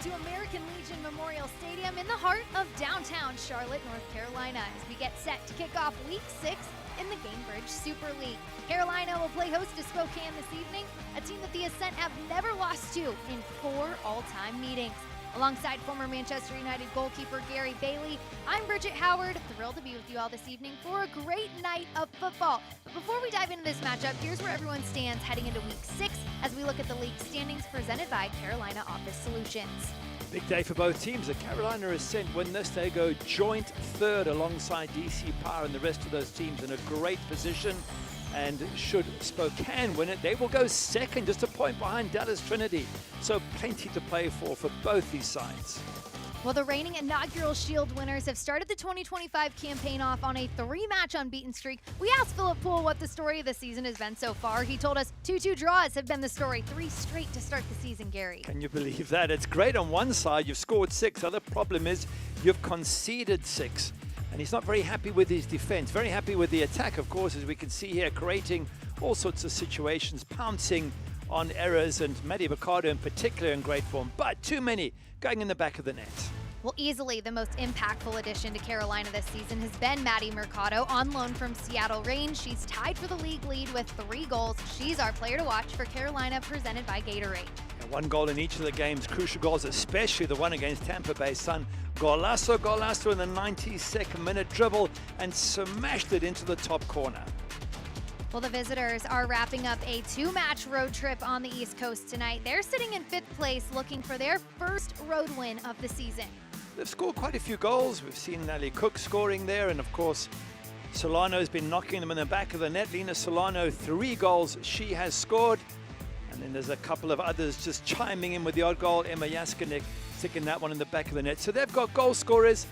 to American Legion Memorial Stadium in the heart of downtown Charlotte, North Carolina, as we get set to kick off Week 6 in the Gainbridge Super League. Carolina will play host to Spokane this evening, a team that the Ascent have never lost to in 4 all-time meetings. Alongside former Manchester United goalkeeper Gary Bailey, I'm Bridget Howard, thrilled to be with you all this evening for a great night of football. But before we dive into this matchup, here's where everyone stands heading into Week 6 as we look at the league standings presented by Carolina Office Solutions. Big day for both teams. The Carolina Ascent win this. They go joint third alongside DC Power and the rest of those teams in a great position. And should Spokane win it, they will go second, just a point behind Dallas Trinity. So plenty to play for both these sides. Well, the reigning inaugural Shield winners have started the 2025 campaign off on a 3-match unbeaten streak. We asked Philip Poole what the story of the season has been so far. He told us 2-2 draws have been the story, 3 straight to start the season, Gary. Can you believe that? It's great on one side, you've scored 6. The other problem is you've conceded 6. And he's not very happy with his defense, very happy with the attack, of course, as we can see here, creating all sorts of situations, pouncing on errors, and Matty Mercado in particular in great form, but too many going in the back of the net. Well, easily the most impactful addition to Carolina this season has been Matty Mercado, on loan from Seattle Reign. She's tied for the league lead with 3 goals. She's our player to watch for Carolina, presented by Gatorade. 1 goal in each of the games, crucial goals, especially the one against Tampa Bay Sun. Golazo in the 92nd minute, dribble and smashed it into the top corner. Well, the visitors are wrapping up a 2-match road trip on the East Coast tonight. They're sitting in 5th place looking for their first road win of the season. They've scored quite a few goals. We've seen Nelly Cook scoring there, and of course Solano's been knocking them in the back of the net. Lena Solano, 3 goals she has scored. And then there's a couple of others just chiming in with the odd goal. Emma Jaskinek sticking that one in the back of the net. So they've got goal scorers.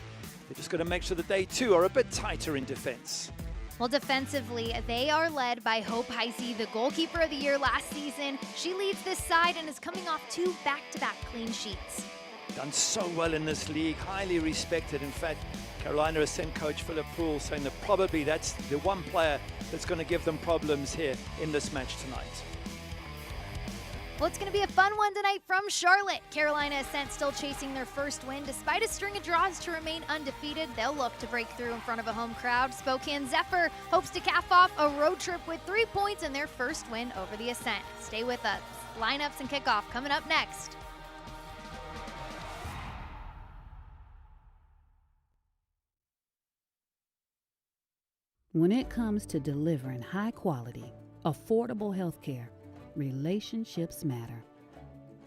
They're just got to make sure that they too are a bit tighter in defense. Well, defensively, they are led by Hope Heisey, the goalkeeper of the year last season. She leads this side and is coming off 2 back-to-back clean sheets. Done so well in this league, highly respected. In fact, Carolina Ascent coach Philip Poole saying that probably that's the one player that's going to give them problems here in this match tonight. Well, it's going to be a fun one tonight from Charlotte. Carolina Ascent still chasing their first win. Despite a string of draws to remain undefeated, they'll look to break through in front of a home crowd. Spokane Zephyr hopes to cap off a road trip with 3 points in their first win over the Ascent. Stay with us. Lineups and kickoff coming up next. When it comes to delivering high-quality, affordable health care, relationships matter.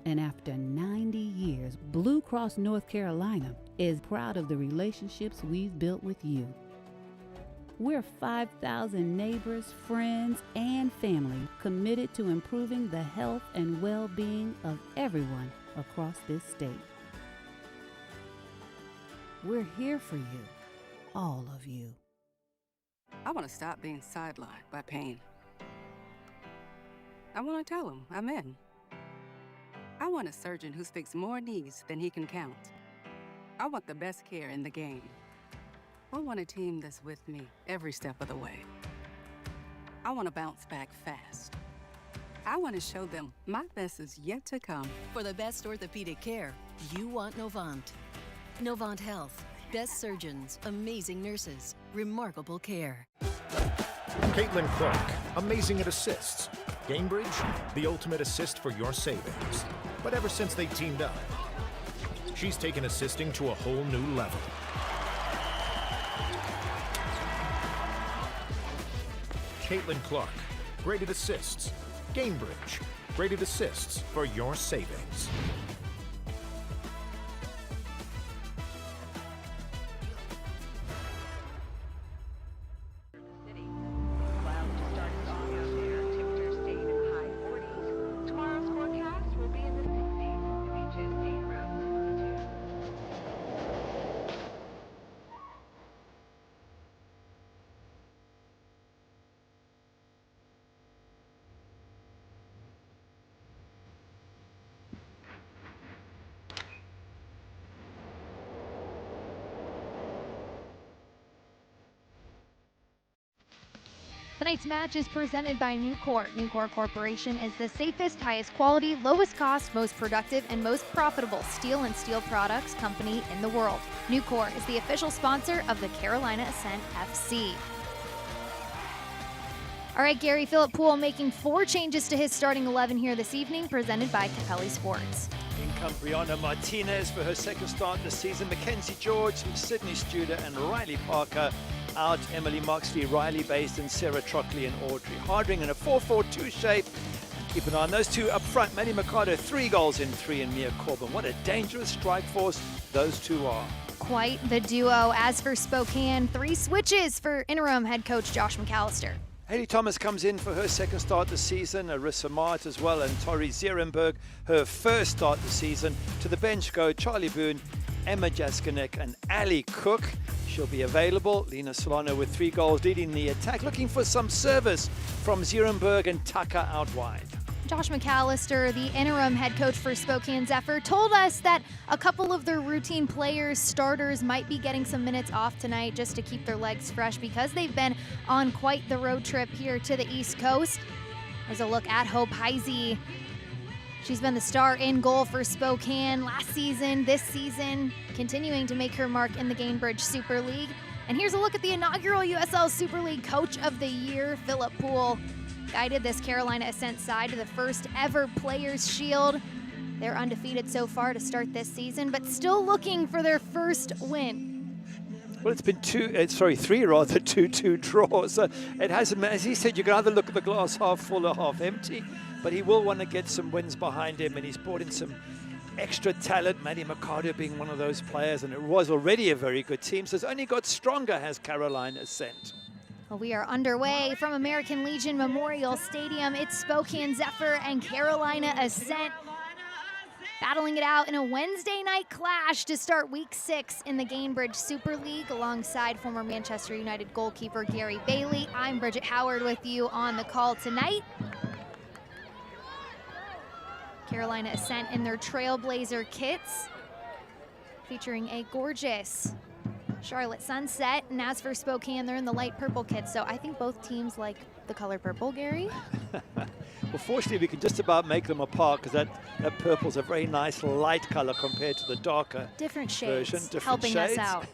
And after 90 years, Blue Cross North Carolina is proud of the relationships we've built with you. We're 5,000 neighbors, friends, and family committed to improving the health and well-being of everyone across this state. We're here for you, all of you. I want to stop being sidelined by pain. I want to tell him I'm in. I want a surgeon who's fixed more knees than he can count. I want the best care in the game. I want a team that's with me every step of the way. I want to bounce back fast. I want to show them my best is yet to come. For the best orthopedic care, you want Novant. Novant Health. Best surgeons, amazing nurses, remarkable care. Caitlin Clark, amazing at assists. Gainbridge, the ultimate assist for your savings. But ever since they teamed up, she's taken assisting to a whole new level. Caitlin Clark, graded assists. Gainbridge, graded assists for your savings. Tonight's match is presented by Nucor. Nucor Corporation is the safest, highest quality, lowest cost, most productive, and most profitable steel and steel products company in the world. Nucor is the official sponsor of the Carolina Ascent FC. All right, Gary, Philip Poole making 4 changes to his starting 11 here this evening, presented by Capelli Sports. In comes Brianna Martinez for her second start this season. Mackenzie George, Sydney Studer, and Riley Parker out. Emily Moxley, Riley Based, Sarah Trockley, and Audrey Hardring in a 4-4-2 shape. Keep an eye on those two up front. Maddie Mercado, 3 goals in 3, and Mia Corbin. What a dangerous strike force those two are. Quite the duo. As for Spokane, 3 switches for interim head coach Josh McAllister. Haley Thomas comes in for her second start this season, Arissa Mart as well, and Tori Zierenberg, her first start this season. To the bench go Charlie Boone, Emma Jaskinek, and Ali Cook. She'll be available. Lena Solano with 3 goals leading the attack, looking for some service from Zierenberg and Tucker out wide. Josh McAllister, the interim head coach for Spokane Zephyr, told us that a couple of their routine players, starters, might be getting some minutes off tonight just to keep their legs fresh because they've been on quite the road trip here to the East Coast. There's a look at Hope Heisey. She's been the star in goal for Spokane last season, this season, continuing to make her mark in the Gainbridge Super League. And here's a look at the inaugural USL Super League Coach of the Year, Philip Poole. Guided this Carolina Ascent side to the first ever Players' Shield. They're undefeated so far to start this season, but still looking for their first win. Well, it's been 2-2 draws. It hasn't, as he said, you can either look at the glass half full or half empty, but he will want to get some wins behind him, and he's brought in some extra talent, Maddie Mercado being one of those players, and it was already a very good team, so it's only got stronger, has Carolina Ascent. Well, we are underway from American Legion Memorial Stadium. It's Spokane Zephyr and Carolina Ascent battling it out in a Wednesday night clash to start week 6 in the Gainbridge Super League alongside former Manchester United goalkeeper Gary Bailey. I'm Bridget Howard with you on the call tonight. Carolina Ascent in their Trailblazer kits, featuring a gorgeous Charlotte sunset, and as for Spokane, they're in the light purple kits, so I think both teams like the color purple, Gary. Well, fortunately, we can just about make them apart because that purple's a very nice light color compared to the darker different shades, version. Different helping shades. us out.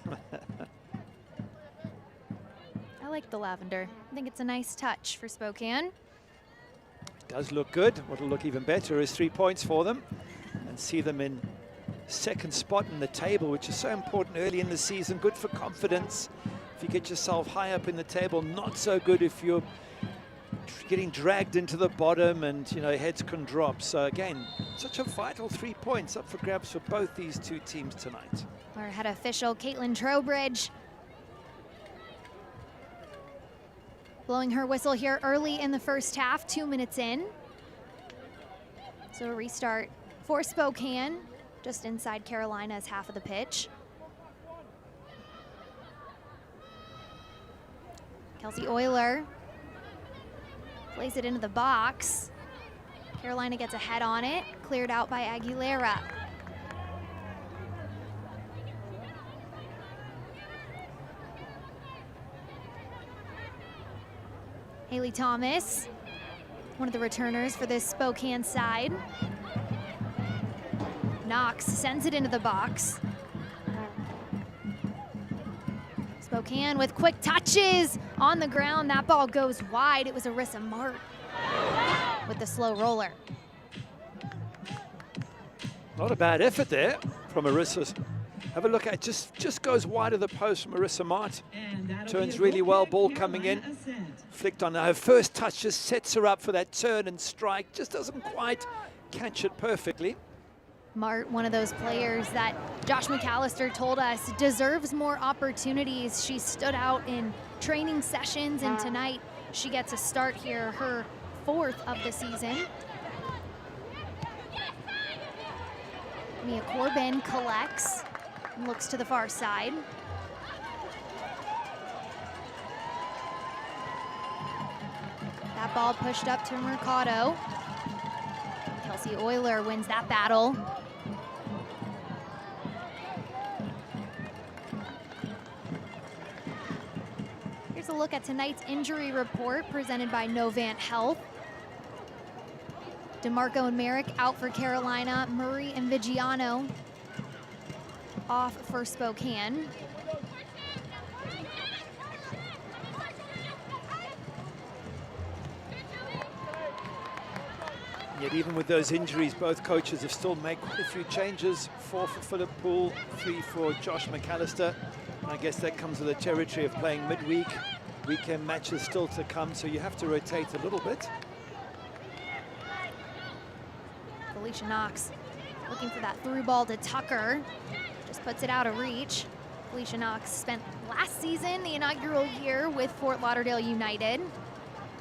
I like the lavender. I think it's a nice touch for Spokane. It does look good. What'll look even better is 3 points for them, and see them in second spot in the table, which is so important early in the season. Good for confidence. If you get yourself high up in the table, not so good if you're getting dragged into the bottom and, you know, heads can drop. So again, such a vital 3 points up for grabs for both these two teams tonight. Our head official, Caitlin Trowbridge, blowing her whistle here early in the first half, 2 minutes in. So a restart for Spokane, just inside Carolina's half of the pitch. Kelsey Euler plays it into the box. Carolina gets a head on it, cleared out by Aguilera. Haley Thomas, one of the returners for this Spokane side. Knox sends it into the box. Spokane with quick touches on the ground. That ball goes wide. It was Arissa Mart with the slow roller. Not a bad effort there from Arissa. Have a look at it. Just goes wide of the post from Arissa Mart. Turns really well. Ball coming in. Flicked on her first touch. Just sets her up for that turn and strike. Just doesn't quite catch it perfectly. Mart, one of those players that Josh McAllister told us deserves more opportunities. She stood out in training sessions, and tonight she gets a start here, her 4th of the season. Mia Corbin collects and looks to the far side. That ball pushed up to Mercado. Kelsey Euler wins that battle. Here's a look at tonight's injury report presented by Novant Health. DeMarco and Merrick out for Carolina. Murray and Vigiano off for Spokane. Yet even with those injuries, both coaches have still made quite a few changes. 4 for Philip Poole, 3 for Josh McAllister. And I guess that comes with the territory of playing midweek. Weekend matches still to come, so you have to rotate a little bit. Felicia Knox looking for that through ball to Tucker. Just puts it out of reach. Felicia Knox spent last season, the inaugural year, with Fort Lauderdale United.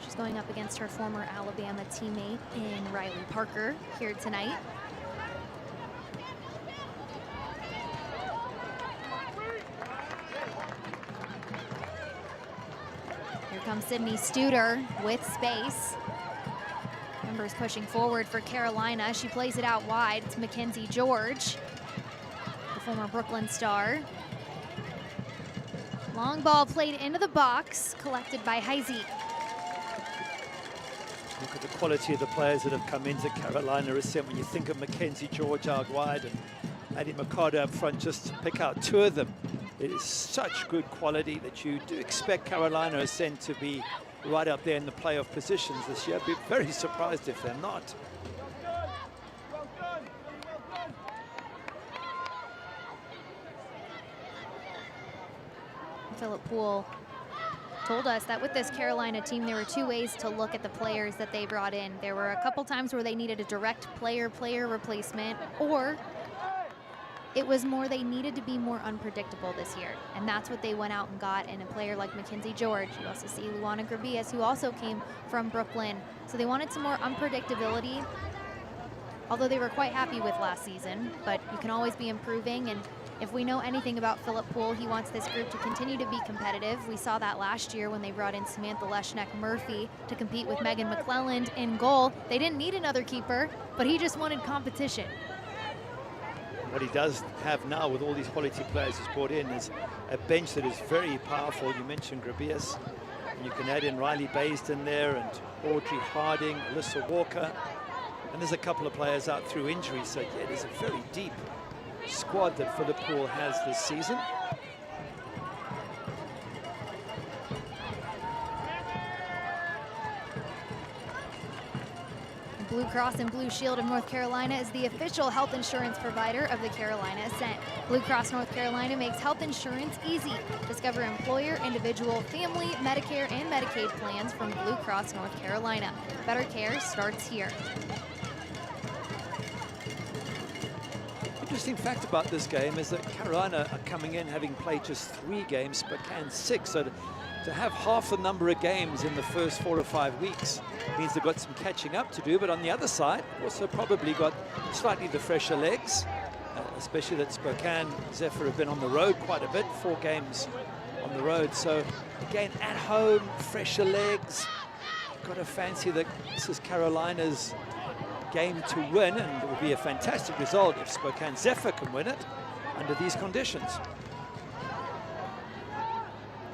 She's going up against her former Alabama teammate in Riley Parker here tonight. Here comes Sydney Studer with space. Numbers pushing forward for Carolina. She plays it out wide. It's Mackenzie George, the former Brooklyn star. Long ball played into the box, collected by Heisey. Look at the quality of the players that have come into Carolina Ascent. When you think of Mackenzie George out wide and Addie Mercado up front, just to pick out 2 of them, it is such good quality that you do expect Carolina Ascent to be right up there in the playoff positions this year. I'd be very surprised if they're not. Philip Poole told us that with this Carolina team, there were 2 ways to look at the players that they brought in. There were a couple times where they needed a direct player-player replacement, or it was more they needed to be more unpredictable this year. And that's what they went out and got in a player like Mackenzie George. You also see Luana Gravias, who also came from Brooklyn. So they wanted some more unpredictability, although they were quite happy with last season. But you can always be improving, and if we know anything about Philip Poole, he wants this group to continue to be competitive. We saw that last year when they brought in Samantha Leshneck-Murphy to compete with Megan McClelland in goal. They didn't need another keeper, but he just wanted competition. What he does have now with all these quality players he's brought in is a bench that is very powerful. You mentioned Grabias. You can add in Riley Baisden there and Audrey Harding, Alyssa Walker. And there's a couple of players out through injury. So, yeah, there's a very deep squad that Philip Poole has this season. Blue Cross and Blue Shield of North Carolina is the official health insurance provider of the Carolina Ascent. Blue Cross North Carolina makes health insurance easy. Discover employer, individual, family, Medicare, and Medicaid plans from Blue Cross North Carolina. Better care starts here. Interesting fact about this game is that Carolina are coming in having played just 3 games, Spokane 6. So to have half the number of games in the first 4 or 5 weeks means they've got some catching up to do. But on the other side, also probably got slightly the fresher legs, especially that Spokane, Zephyr have been on the road quite a bit, 4 games on the road. So again, at home, fresher legs. Got to fancy that this is Carolina's game to win, and it will be a fantastic result if Spokane Zephyr can win it under these conditions.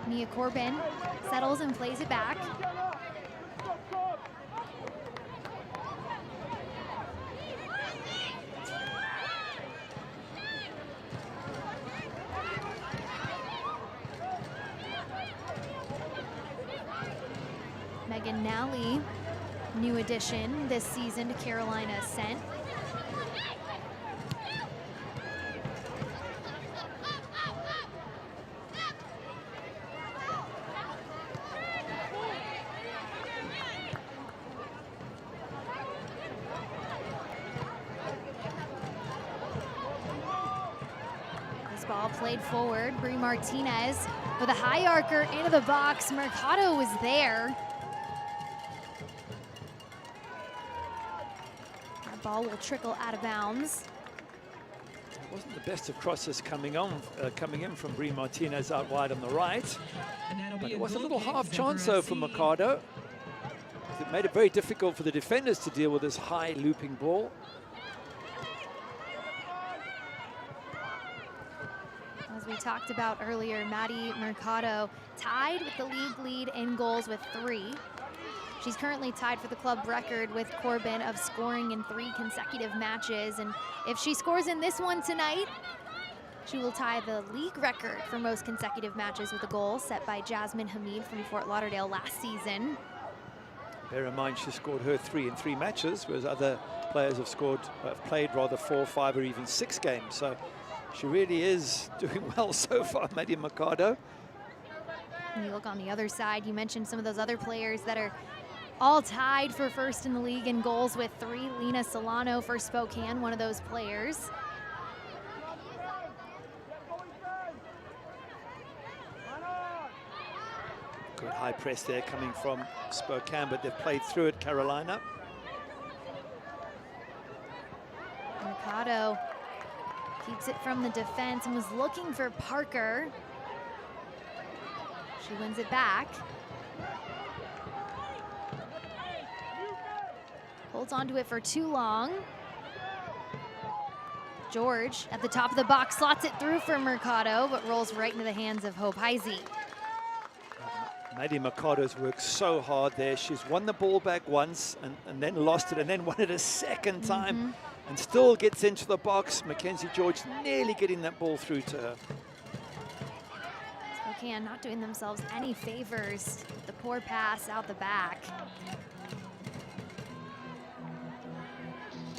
Nia Corbin settles and plays it back. Megan Nally, new addition this season to Carolina Ascent. This ball played forward. Brie Martinez with a high arcer into the box. Mercado was there. Ball will trickle out of bounds. It wasn't the best of crosses coming in from Brie Martinez out wide on the right. But it was a little half chance though for Mercado. It made it very difficult for the defenders to deal with this high looping ball. As as we talked about earlier, Maddie Mercado tied with the league lead in goals with 3. She's currently tied for the club record with Corbin of scoring in 3 consecutive matches. And if she scores in this one tonight, she will tie the league record for most consecutive matches with a goal set by Jasmine Hamid from Fort Lauderdale last season. Bear in mind, she scored her 3 in 3 matches, whereas other players have played rather 4, 5, or even 6 games. So she really is doing well so far, Maddie Mercado. And you look on the other side, you mentioned some of those other players that are all tied for first in the league in goals with 3. Lena Solano for Spokane, one of those players. Good high press there coming from Spokane, but they've played through it, Carolina. Mercado keeps it from the defense and was looking for Parker. She wins it back. Holds onto it for too long. George at the top of the box slots it through for Mercado, but rolls right into the hands of Hope Heisey. Maddie Mercado's worked so hard there. She's won the ball back once and then lost it and then won it a second time and still gets into the box. Mackenzie George nearly getting that ball through to her. Spokane not doing themselves any favors. The poor pass out the back.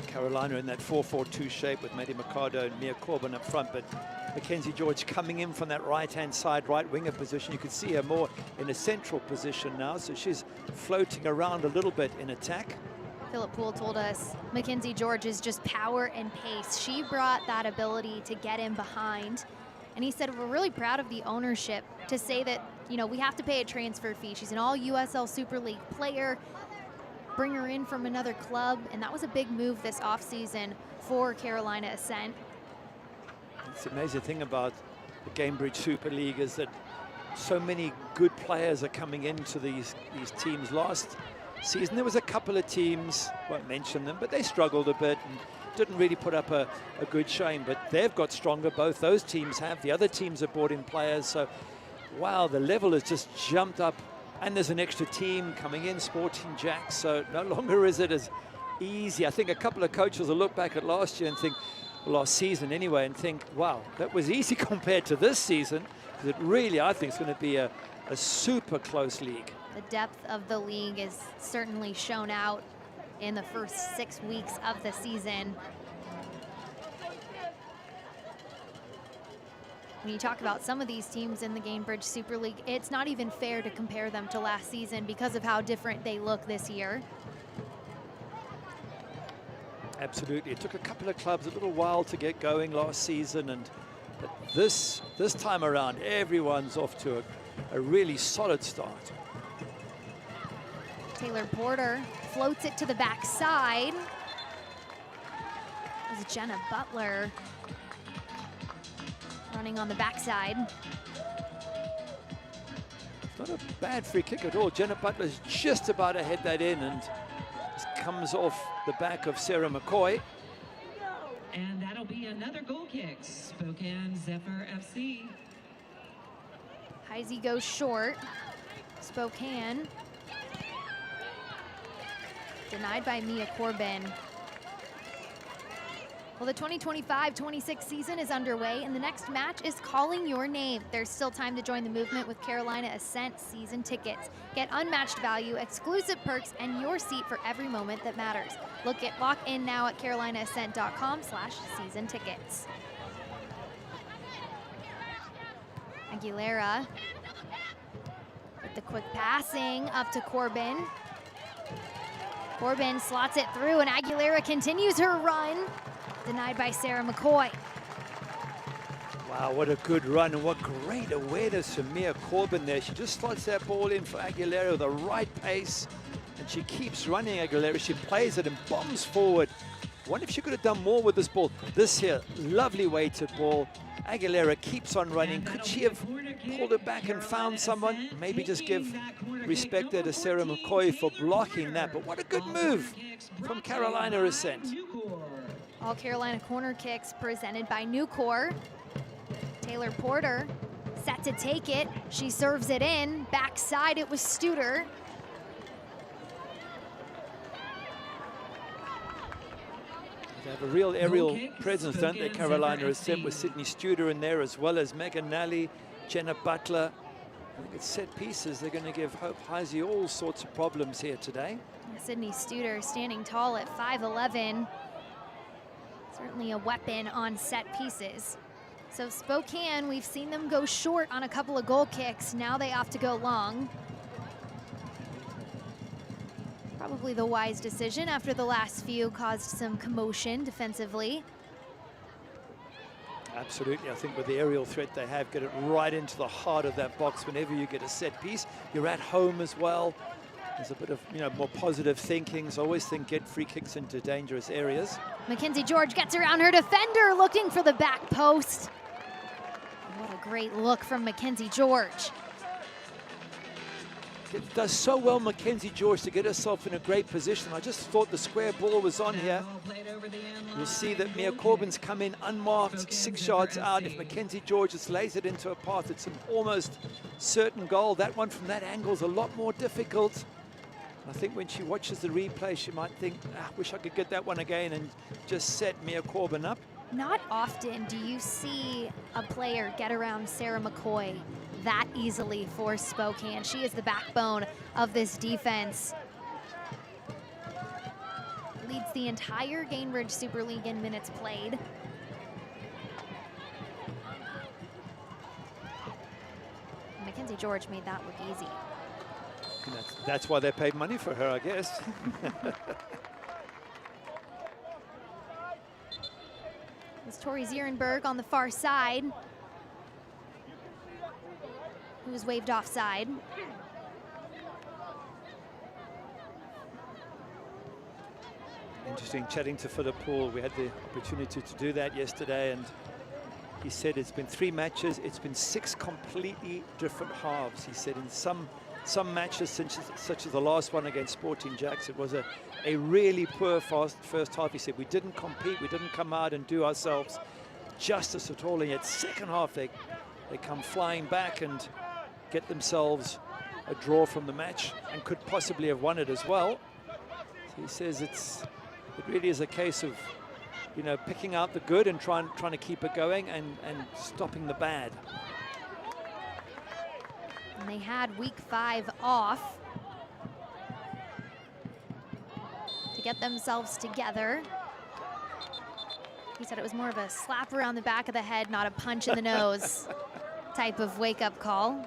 Carolina in that 4-4-2 shape with Maddie Mercado and Mia Corbin up front, but Mackenzie George coming in from that right-hand side, right winger position. You can see her more in a central position now, so she's floating around a little bit in attack. Philip Poole told us Mackenzie George is just power and pace. She brought that ability to get in behind. And he said, we're really proud of the ownership to say that, you know, we have to pay a transfer fee. She's an all USL Super League player. Bring her in from another club. And that was a big move this offseason for Carolina Ascent. It's the amazing thing about the Gamebridge Super League is that so many good players are coming into these teams. Last season, there was a couple of teams, won't mention them, but they struggled a bit and didn't really put up a good showing, but they've got stronger. Both those teams have. The other teams have brought in players. So, wow, the level has just jumped up. And there's an extra team coming in, Sporting Jacks. So no longer is it as easy. I think a couple of coaches will look back at last year and think, last season anyway, and think, wow, that was easy compared to this season. Because it really, I think, is going to be a super close league. The depth of the league is certainly shown out in the first 6 weeks of the season. When you talk about some of these teams in the Gamebridge Super League, it's not even fair to compare them to last season because of how different they look this year. Absolutely. It took a couple of clubs a little while to get going last season, but this time around, everyone's off to a really solid start. Taylor Porter floats it to the backside. As Jenna Butler running on the backside. It's not a bad free kick at all. Jenna Butler's just about to head that in and just comes off the back of Sarah McCoy. And that'll be another goal kick. Spokane Zephyr FC. Heisey goes short. Spokane. Denied by Mia Corbin. Well, the 2025-26 season is underway, and the next match is calling your name. There's still time to join the movement with Carolina Ascent season tickets. Get unmatched value, exclusive perks, and your seat for every moment that matters. Lock in now at carolinaascent.com/season tickets. Aguilera with the quick passing up to Corbin. Corbin slots it through, and Aguilera continues her run. Denied by Sarah McCoy. Wow, what a good run, and what great awareness from Mia Corbin there. She just slots that ball in for Aguilera with the right pace, and she keeps running Aguilera. She plays it and bombs forward. I wonder if she could have done more with this ball. This here, lovely weighted ball. Aguilera keeps on running. Could she have pulled it back and found someone? Maybe just give respect there to Sarah McCoy for blocking that. But what a good move from Carolina Ascent. All Carolina corner kicks presented by Nucor. Taylor Porter set to take it. She serves it in. Backside, it was Studer. They have a real aerial presence, don't they, Carolina Ascent, with Sydney Studer in there, as well as Megan Nally, Jenna Butler. I think it's set pieces. They're going to give Hope Heisey all sorts of problems here today. Sydney Studer standing tall at 5'11". Certainly a weapon on set pieces. So Spokane, we've seen them go short on a couple of goal kicks. Now they have to go long. Probably the wise decision after the last few caused some commotion defensively. Absolutely. I think with the aerial threat they have, get it right into the heart of that box whenever you get a set piece. You're at home as well. There's a bit of, more positive thinking. So I always think get free kicks into dangerous areas. Mackenzie George gets around her defender, looking for the back post. What a great look from Mackenzie George. It does so well, Mackenzie George, to get herself in a great position. I just thought the square ball was on here. You'll see that Mia Corbin's come in unmarked, 6 yards out. If Mackenzie George just lays it into a path, it's an almost certain goal. That one from that angle is a lot more difficult. I think when she watches the replay, she might think, wish I could get that one again and just set Mia Corbin up. Not often do you see a player get around Sarah McCoy that easily for Spokane. She is the backbone of this defense. Leads the entire Gainbridge Super League in minutes played. Mackenzie George made that look easy. That's why they paid money for her, I guess. It's Tori Zierenberg on the far side, who was waved offside. Interesting chatting to Philip Poole. We had the opportunity to do that yesterday, and he said it's been 3 matches. It's been 6 completely different halves. He said in some matches, such as the last one against Sporting Jacks, it was a really poor first half. He said we didn't compete, we didn't come out and do ourselves justice at all. And yet second half they come flying back and get themselves a draw from the match and could possibly have won it as well. So he says it really is a case of picking out the good and trying to keep it going and stopping the bad. And they had week 5 off to get themselves together. He said it was more of a slap around the back of the head, not a punch in the nose type of wake-up call.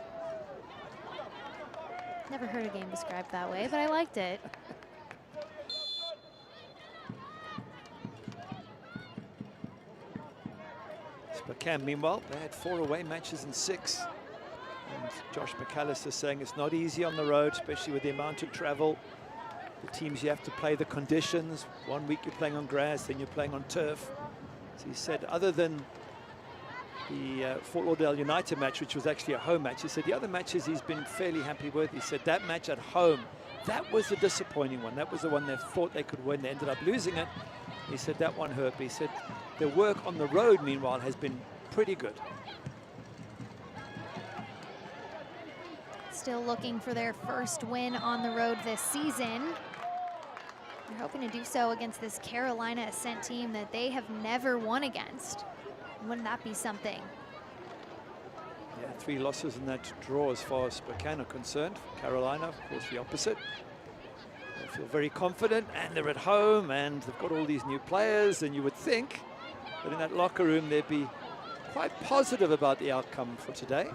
Never heard a game described that way, but I liked it. Spokane, meanwhile, they had 4 away matches in 6. And Josh McAllister saying it's not easy on the road, especially with the amount of travel. The teams you have to play, the conditions. 1 week you're playing on grass, then you're playing on turf. So he said other than the Fort Lauderdale United match, which was actually a home match, he said the other matches he's been fairly happy with. He said that match at home, that was the disappointing one. That was the one they thought they could win. They ended up losing it. He said that one hurt, but he said their work on the road, meanwhile, has been pretty good. Still looking for their first win on the road this season. They're hoping to do so against this Carolina Ascent team that they have never won against. Wouldn't that be something? Yeah, 3 losses in that draw as far as Spokane are concerned. Carolina, of course, the opposite. They feel very confident, and they're at home, and they've got all these new players, and you would think that in that locker room they'd be quite positive about the outcome for today.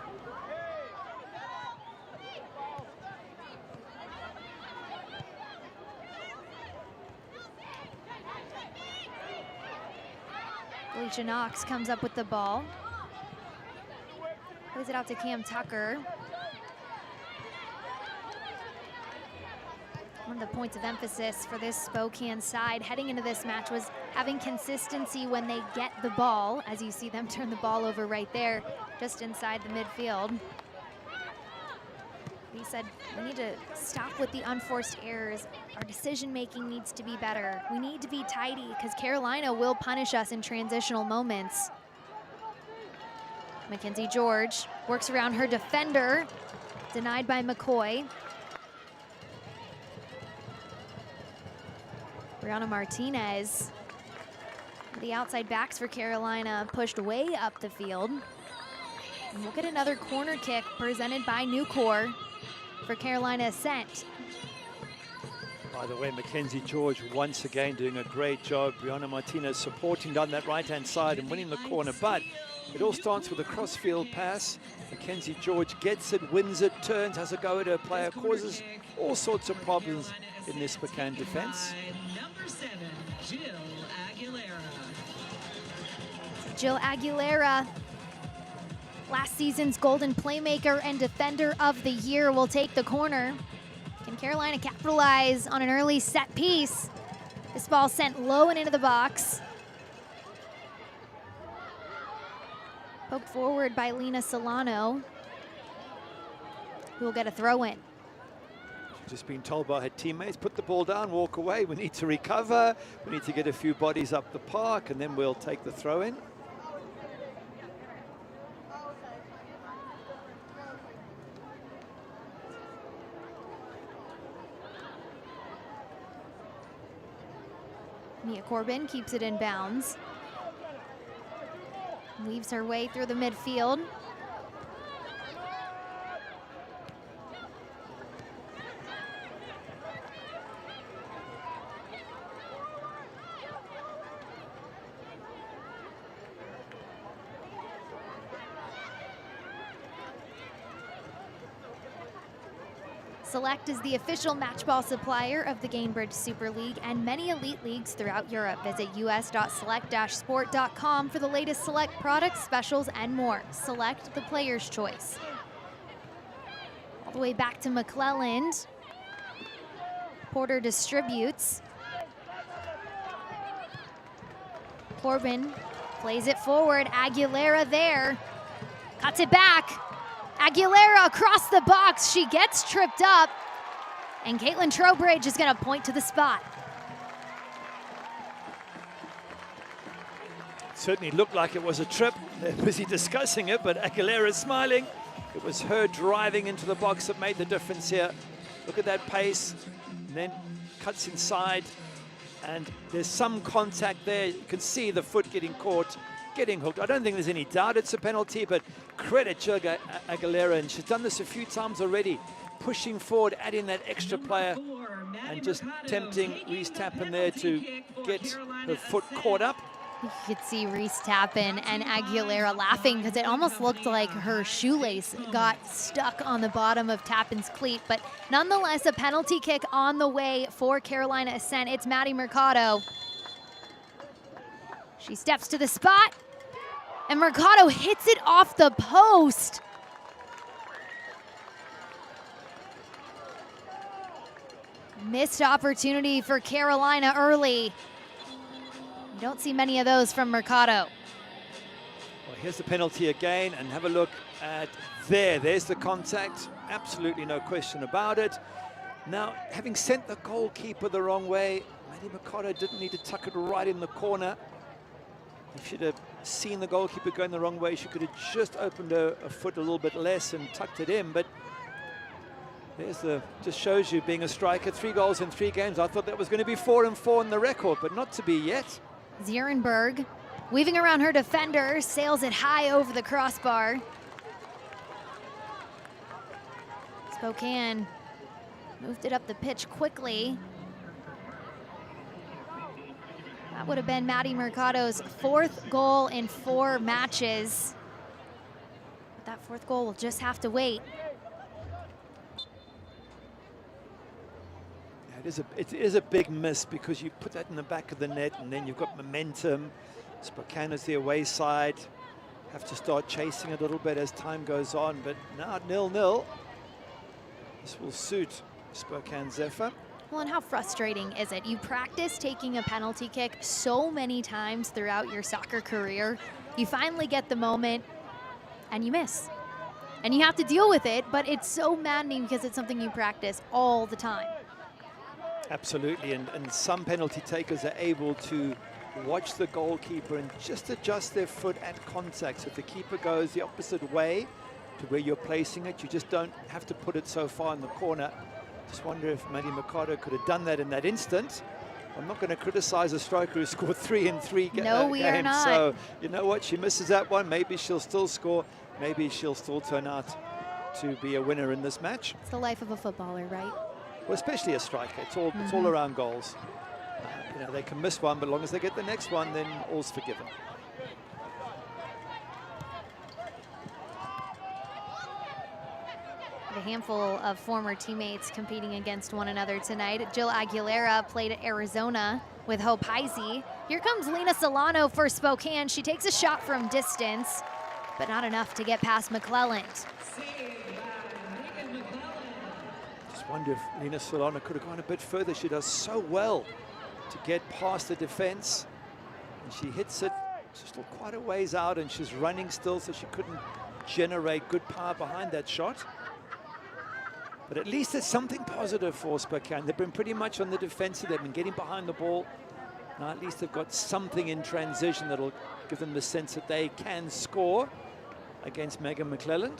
Alicia Knox comes up with the ball. Plays it out to Cam Tucker. One of the points of emphasis for this Spokane side heading into this match was having consistency when they get the ball, as you see them turn the ball over right there, just inside the midfield. He said, we need to stop with the unforced errors. Our decision-making needs to be better. We need to be tidy because Carolina will punish us in transitional moments. Mackenzie George works around her defender, denied by McCoy. Brianna Martinez, the outside backs for Carolina, pushed way up the field. And we'll get another corner kick presented by Nucor for Carolina Ascent. By the way, Mackenzie George once again doing a great job. Brianna Martinez supporting down that right-hand side and winning the corner, but it all starts with a cross-field pass. Mackenzie George gets it, wins it, turns, has a go at her player, causes all sorts of problems in this Spokane defense. Number 7, Jill Aguilera. Jill Aguilera, last season's Golden Playmaker and Defender of the Year, will take the corner. Can Carolina capitalize on an early set piece? This ball sent low and into the box. Poked forward by Lena Solano, who will get a throw in. She's just been told by her teammates, put the ball down, walk away. We need to recover. We need to get a few bodies up the park, and then we'll take the throw in. Mia Corbin keeps it in bounds. Weaves her way through the midfield. Select is the official matchball supplier of the Gainbridge Super League and many elite leagues throughout Europe. Visit us.select-sport.com for the latest Select products, specials, and more. Select, the player's choice. All the way back to McClelland. Porter distributes. Corbin plays it forward. Aguilera there. Cuts it back. Aguilera across the box. She gets tripped up. And Caitlin Trowbridge is going to point to the spot. It certainly looked like it was a trip. They're busy discussing it, but Aguilera's smiling. It was her driving into the box that made the difference here. Look at that pace. And then cuts inside. And there's some contact there. You can see the foot getting caught, getting hooked. I don't think there's any doubt it's a penalty, but credit Jill Aguilera, and she's done this a few times already, pushing forward, adding that extra player, and just tempting Reese Tappan there to get her foot caught up. You could see Reese Tappan and Aguilera laughing because it almost looked like her shoelace got stuck on the bottom of Tappan's cleat, but nonetheless a penalty kick on the way for Carolina Ascent. It's Maddie Mercado. She steps to the spot, and Mercado hits it off the post. Missed opportunity for Carolina early. You don't see many of those from Mercado. Well, here's the penalty again, and have a look at there. There's the contact. Absolutely no question about it. Now, having sent the goalkeeper the wrong way, Maddie Mercado didn't need to tuck it right in the corner. If she'd have seen the goalkeeper going the wrong way, she could have just opened her foot a little bit less and tucked it in. But there's the, just shows you being a striker, 3 goals in 3 games. I thought that was going to be 4 and 4 in the record, but not to be yet. Zierenberg, weaving around her defender, sails it high over the crossbar. Spokane moved it up the pitch quickly. That would have been Maddie Mercado's 4th goal in 4 matches. But that 4th goal will just have to wait. It is a big miss because you put that in the back of the net and then you've got momentum. Spokane is the away side. Have to start chasing a little bit as time goes on, but now 0-0. This will suit Spokane Zephyr. Well, and how frustrating is it? You practice taking a penalty kick so many times throughout your soccer career. You finally get the moment and you miss. And you have to deal with it, but it's so maddening because it's something you practice all the time. Absolutely, and some penalty takers are able to watch the goalkeeper and just adjust their foot at contact. So if the keeper goes the opposite way to where you're placing it, you just don't have to put it so far in the corner. Just wonder if Maddie Mercado could have done that in that instant. I'm not going to criticize a striker who scored 3 in 3 games. No, we are not. So, you know what? She misses that one. Maybe she'll still score. Maybe she'll still turn out to be a winner in this match. It's the life of a footballer, right? Well, especially a striker. It's all around goals. You know, they can miss one, but as long as they get the next one, then all's forgiven. A handful of former teammates competing against one another tonight. Jill Aguilera played at Arizona with Hope Heisey. Here comes Lena Solano for Spokane. She takes a shot from distance, but not enough to get past McClelland. Just wonder if Lena Solano could have gone a bit further. She does so well to get past the defense, and she hits it. She's still quite a ways out, and she's running still, so she couldn't generate good power behind that shot. But at least it's something positive for Spokane. They've been pretty much on the defensive. They've been getting behind the ball. Now at least they've got something in transition that'll give them the sense that they can score against Megan McClelland.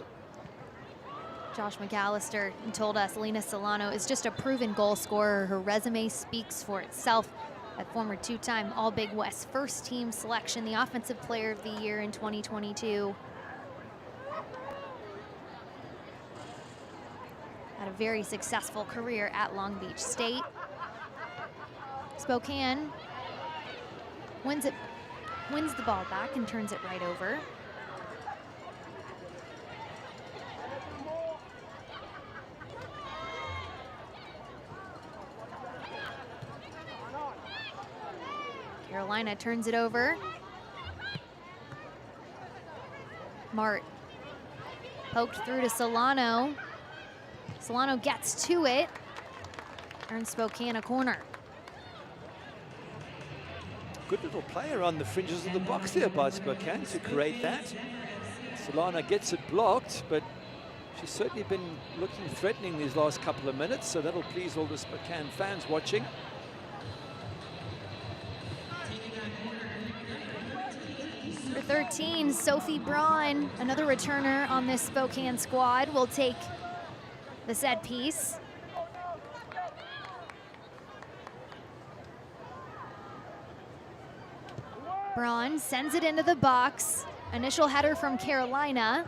Josh McAllister told us Lena Solano is just a proven goal scorer. Her resume speaks for itself. A former 2-time All-Big West first team selection, the Offensive Player of the Year in 2022. Had a very successful career at Long Beach State. Spokane wins the ball back and turns it right over. Carolina turns it over. Mart poked through to Solano. Solano gets to it, earns Spokane a corner. Good little player on the fringes of the box there by Spokane to create that. Solano gets it blocked, but she's certainly been looking threatening these last couple of minutes, so that'll please all the Spokane fans watching. For 13, Sophie Braun, another returner on this Spokane squad, will take the set piece. Braun sends it into the box. Initial header from Carolina.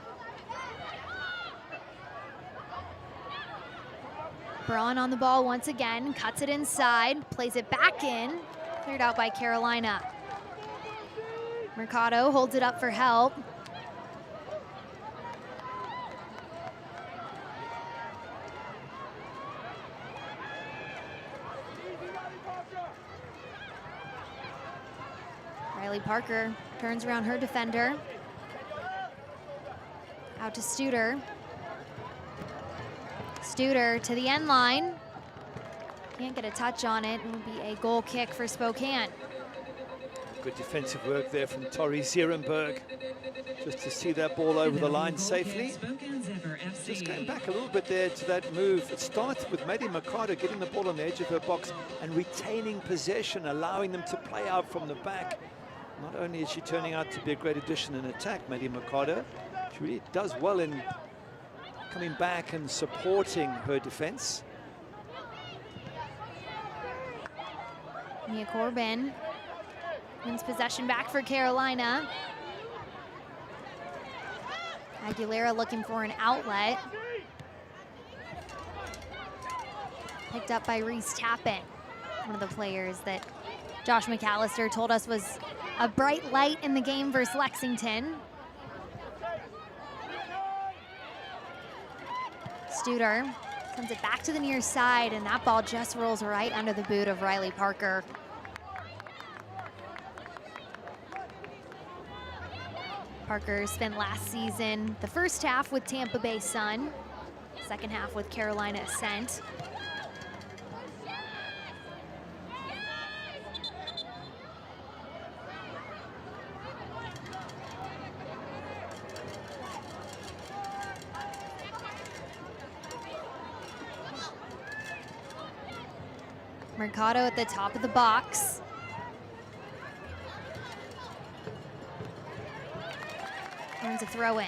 Braun on the ball once again, cuts it inside, plays it back in, cleared out by Carolina. Mercado holds it up for help. Riley Parker turns around her defender. Out to Studer. Studer to the end line. Can't get a touch on it. It will be a goal kick for Spokane. Good defensive work there from Tori Zierenberg, just to see that ball over the line safely. Just going back a little bit there to that move. It starts with Maddie Mercado getting the ball on the edge of her box and retaining possession, allowing them to play out from the back. Not only is she turning out to be a great addition in attack, Maddie Mercado, she really does well in coming back and supporting her defense. Mia Corbin wins possession back for Carolina. Aguilera looking for an outlet. Picked up by Reese Tappan, one of the players that Josh McAllister told us was a bright light in the game versus Lexington. Studer sends it back to the near side, and that ball just rolls right under the boot of Riley Parker. Parker spent last season the first half with Tampa Bay Sun, second half with Carolina Ascent. Mercado at the top of the box. comes a throw in.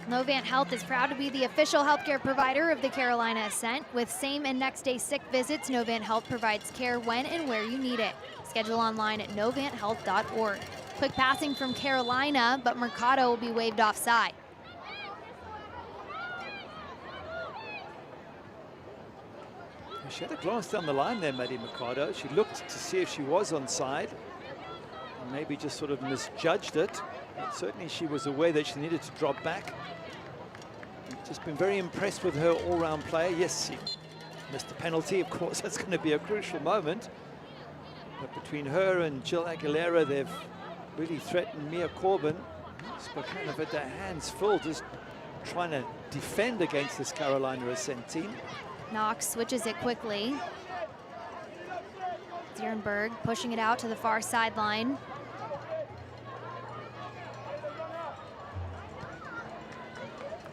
Novant Health is proud to be the official healthcare provider of the Carolina Ascent. With same and next day sick visits, Novant Health provides care when and where you need it. Schedule online at novanthealth.org. Quick passing from Carolina, but Mercado will be waved offside. She had a glance down the line there, Maddie Mercado. She looked to see if she was onside, and maybe just sort of misjudged it. But certainly she was aware that she needed to drop back. Just been very impressed with her all-round play. Yes, she missed the penalty. Of course, that's going to be a crucial moment. But between her and Jill Aguilera, they've really threatened Mia Corbin. Spokane have had their hands full just trying to defend against this Carolina Ascent team. Knox switches it quickly. Dierenberg pushing it out to the far sideline.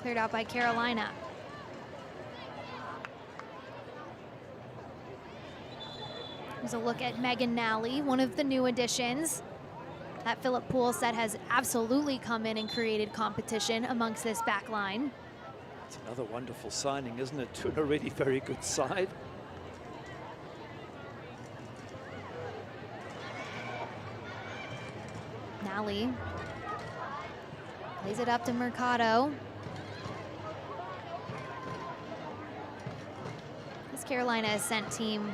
Cleared out by Carolina. Here's a look at Megan Nally, one of the new additions. That Philip Poole set has absolutely come in and created competition amongst this back line. It's another wonderful signing, isn't it, to an already very good side. Nally plays it up to Mercado. This Carolina Ascent team,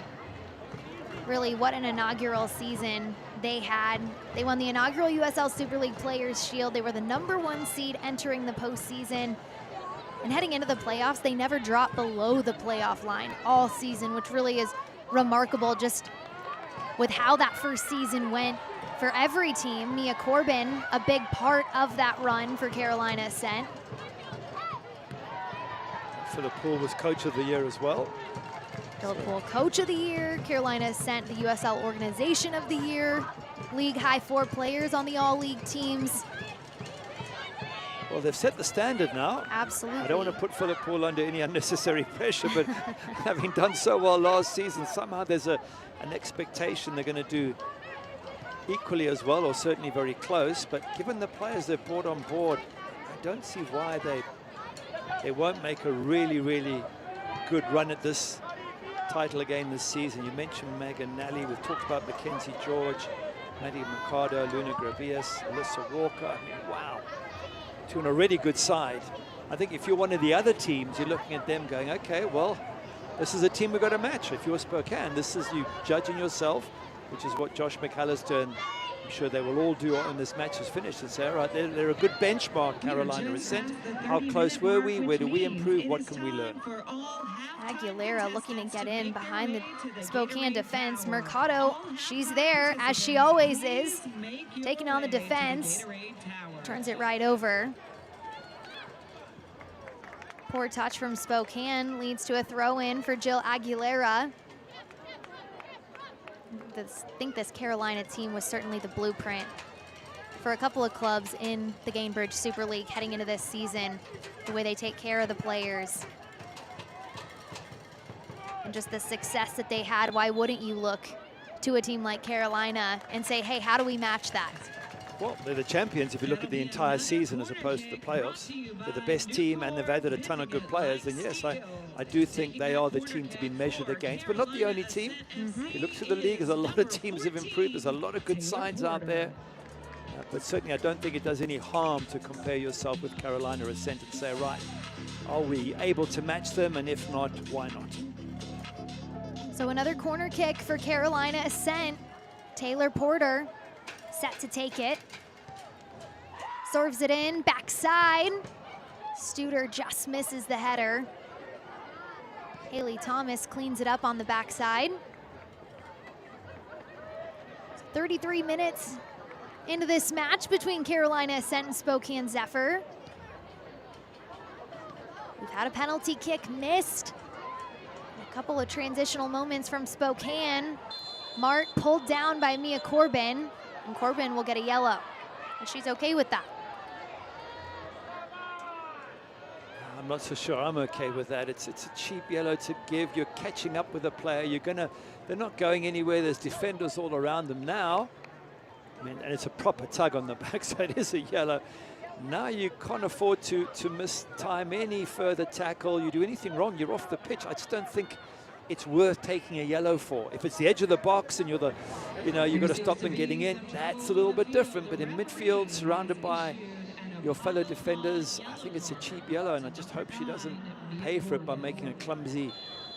really what an inaugural season they had. They won the inaugural USL Super League Players Shield. They were the #1 seed entering the postseason. And heading into the playoffs, they never dropped below the playoff line all season, which really is remarkable just with how that first season went for every team. Mia Corbin, a big part of that run for Carolina Ascent. Philip Poole was Coach of the Year as well. Philip Poole, Coach of the Year. Carolina Ascent, the USL Organization of the Year. League high 4 players on the all-league teams. Well, they've set the standard now. Absolutely. I don't want to put Philip Poole under any unnecessary pressure, but having done so well last season, somehow there's an expectation they're going to do equally as well, or certainly very close. But given the players they've brought on board, I don't see why they won't make a really, really good run at this title again this season. You mentioned Megan Nally. We've talked about Mackenzie George, Maddie Mercado, Luna Gravias, Alyssa Walker. I mean, wow. To an already good side. I think if you're one of the other teams, you're looking at them going, okay, well, this is a team we've got to match. If you're Spokane, this is you judging yourself, which is what Josh McAllister and I'm sure they will all do when this match is finished, and say, all right, they're a good benchmark, Carolina Ascent. How close were we? Where do we improve? What can we learn? Aguilera looking to get in behind the Spokane defense. Mercado, she's there, as she always is, taking on the defense. Turns it right over. Poor touch from Spokane leads to a throw-in for Jill Aguilera. I think this Carolina team was certainly the blueprint for a couple of clubs in the Gainbridge Super League heading into this season. The way they take care of the players. And just the success that they had, why wouldn't you look to a team like Carolina and say, hey, how do we match that? Well, they're the champions if you look at the entire season as opposed to the playoffs. They're the best team and they've added a ton of good players. And yes, I do think they are the team to be measured against, but not the only team. If you look through the league, there's a lot of teams have improved. There's a lot of good sides out there. But certainly I don't think it does any harm to compare yourself with Carolina Ascent and say, right, are we able to match them? And if not, why not? So another corner kick for Carolina Ascent. Taylor Porter set to take it. Serves it in, backside. Studer just misses the header. Haley Thomas cleans it up on the backside. 33 minutes into this match between Carolina Ascent and Spokane Zephyr. We've had a penalty kick missed. A couple of transitional moments from Spokane. Mart pulled down by Mia Corbin, and Corbin will get a yellow. And she's okay with that. I'm not so sure I'm okay with that. It's a cheap yellow to give. You're catching up with a player. They're not going anywhere. There's defenders all around them now. I mean, and it's a proper tug on the back, so it is a yellow. Now you can't afford to miss time any further tackle. You do anything wrong, you're off the pitch. I just don't think it's worth taking a yellow for. If it's the edge of the box and you've got to stop them getting in, that's a little bit different. But in midfield, surrounded by your fellow defenders, I think it's a cheap yellow, and I just hope she doesn't pay for it by making a clumsy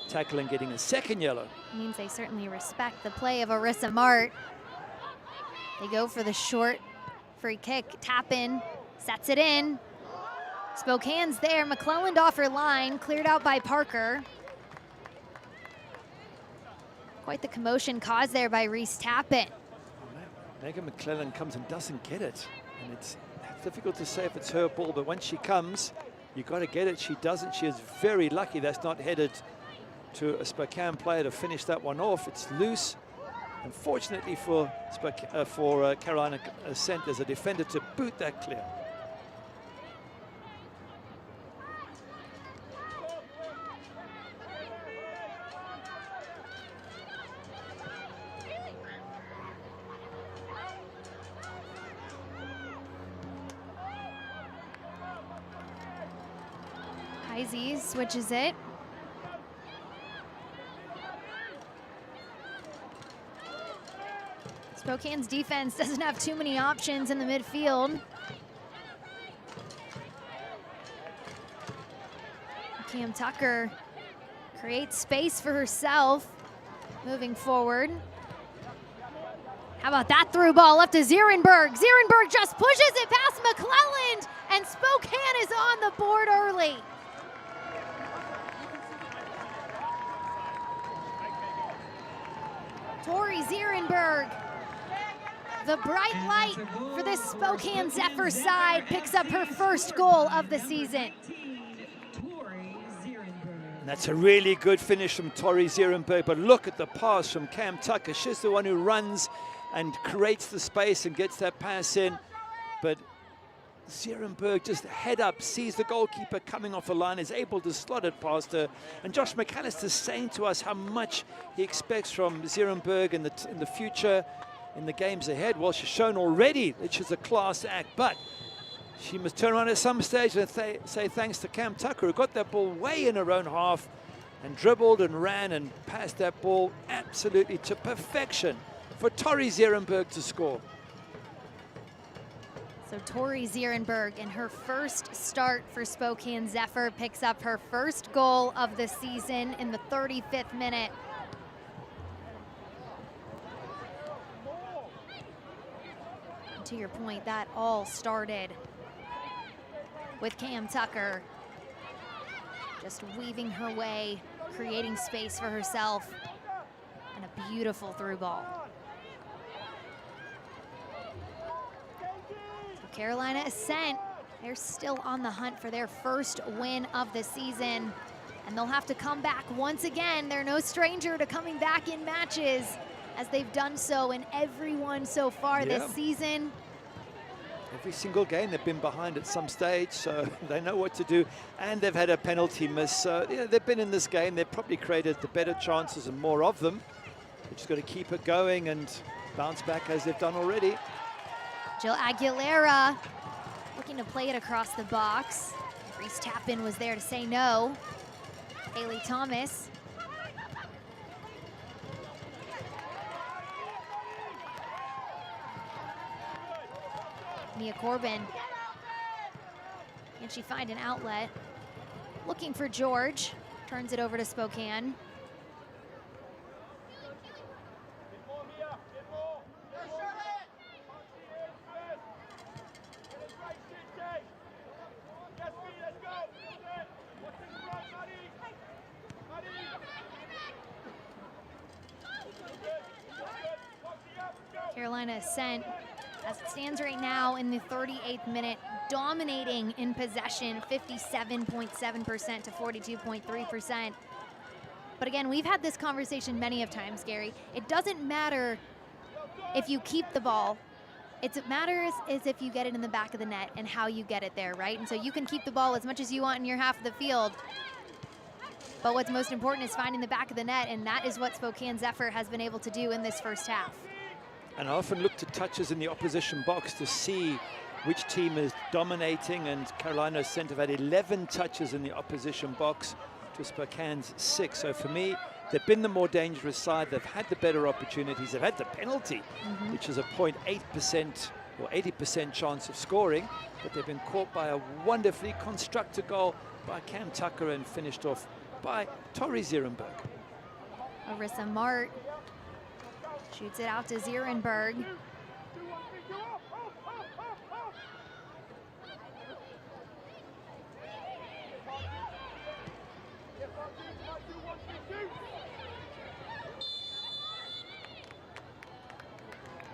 tackle and getting a second yellow. It means they certainly respect the play of Arissa Mart. They go for the short free kick, tap in, sets it in. Spokane's there, McClelland off her line, cleared out by Parker. Quite the commotion caused there by Reese Tappin. Megan McClelland comes and doesn't get it. And it's difficult to say if it's her ball, but when she comes, you got to get it. She doesn't. She is very lucky that's not headed to a Spokane player to finish that one off. It's loose. Unfortunately for Carolina Ascent, there's a defender to boot that clear. Heisey switches it. Spokane's defense doesn't have too many options in the midfield. Cam Tucker creates space for herself, moving forward. How about that through ball up to Zierenberg? Zierenberg just pushes it past McClelland, and Spokane is on the board early. Tori Zierenberg, the bright light for this Spokane Zephyr side, picks up her first goal of the season. And that's a really good finish from Tori Zierenberg, but look at the pass from Cam Tucker. She's the one who runs and creates the space and gets that pass in. But Zierenberg just head up, sees the goalkeeper coming off the line, is able to slot it past her. And Josh McAllister saying to us how much he expects from Zierenberg in the future, in the games ahead. Well, she's shown already that she's a class act, but she must turn around at some stage and say thanks to Cam Tucker, who got that ball way in her own half and dribbled and ran and passed that ball absolutely to perfection for Tori Zierenberg to score. So Tori Zierenberg, in her first start for Spokane Zephyr, picks up her first goal of the season in the 35th minute. And to your point, that all started with Cam Tucker just weaving her way, creating space for herself, and a beautiful through ball. Carolina Ascent, they're still on the hunt for their first win of the season, and they'll have to come back once again. They're no stranger to coming back in matches, as they've done so in every one so far this season. Every single game they've been behind at some stage, so they know what to do, and they've had a penalty miss. So they've been in this game. They've probably created the better chances and more of them. They've just got to keep it going and bounce back as they've done already. Jill Aguilera looking to play it across the box. Reese Tappin was there to say no. Haley Thomas. Mia Corbin. Can she find an outlet? Looking for George. Turns it over to Spokane. Carolina Ascent, as it stands right now in the 38th minute, dominating in possession, 57.7% to 42.3%. But again, we've had this conversation many of times, Gary. It doesn't matter if you keep the ball. It matters is if you get it in the back of the net and how you get it there, right? And so you can keep the ball as much as you want in your half of the field. But what's most important is finding the back of the net, and that is what Spokane Zephyr has been able to do in this first half. And I often look to touches in the opposition box to see which team is dominating, and Carolina Ascent have had 11 touches in the opposition box to Spokane's 6. So for me, they've been the more dangerous side. They've had the better opportunities. They've had the penalty, which is a 0.8% or 80% chance of scoring, but they've been caught by a wonderfully constructed goal by Cam Tucker and finished off by Tori Zierenberg. Arissa Mart shoots it out to Zierenberg.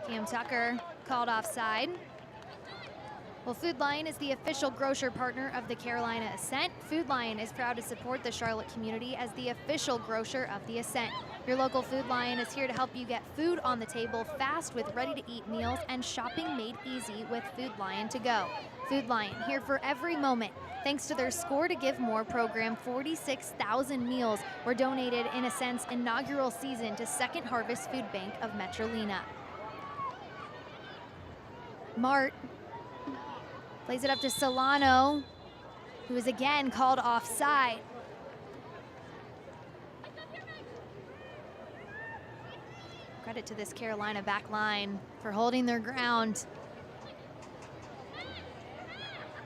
Cam Tucker called offside. Well, Food Lion is the official grocer partner of the Carolina Ascent. Food Lion is proud to support the Charlotte community as the official grocer of the Ascent. Your local Food Lion is here to help you get food on the table fast with ready-to-eat meals and shopping made easy with Food Lion to go. Food Lion, here for every moment. Thanks to their Score to Give More program, 46,000 meals were donated in Ascent's inaugural season to Second Harvest Food Bank of Metrolina. Mart plays it up to Solano, who is again called offside. Credit to this Carolina back line for holding their ground.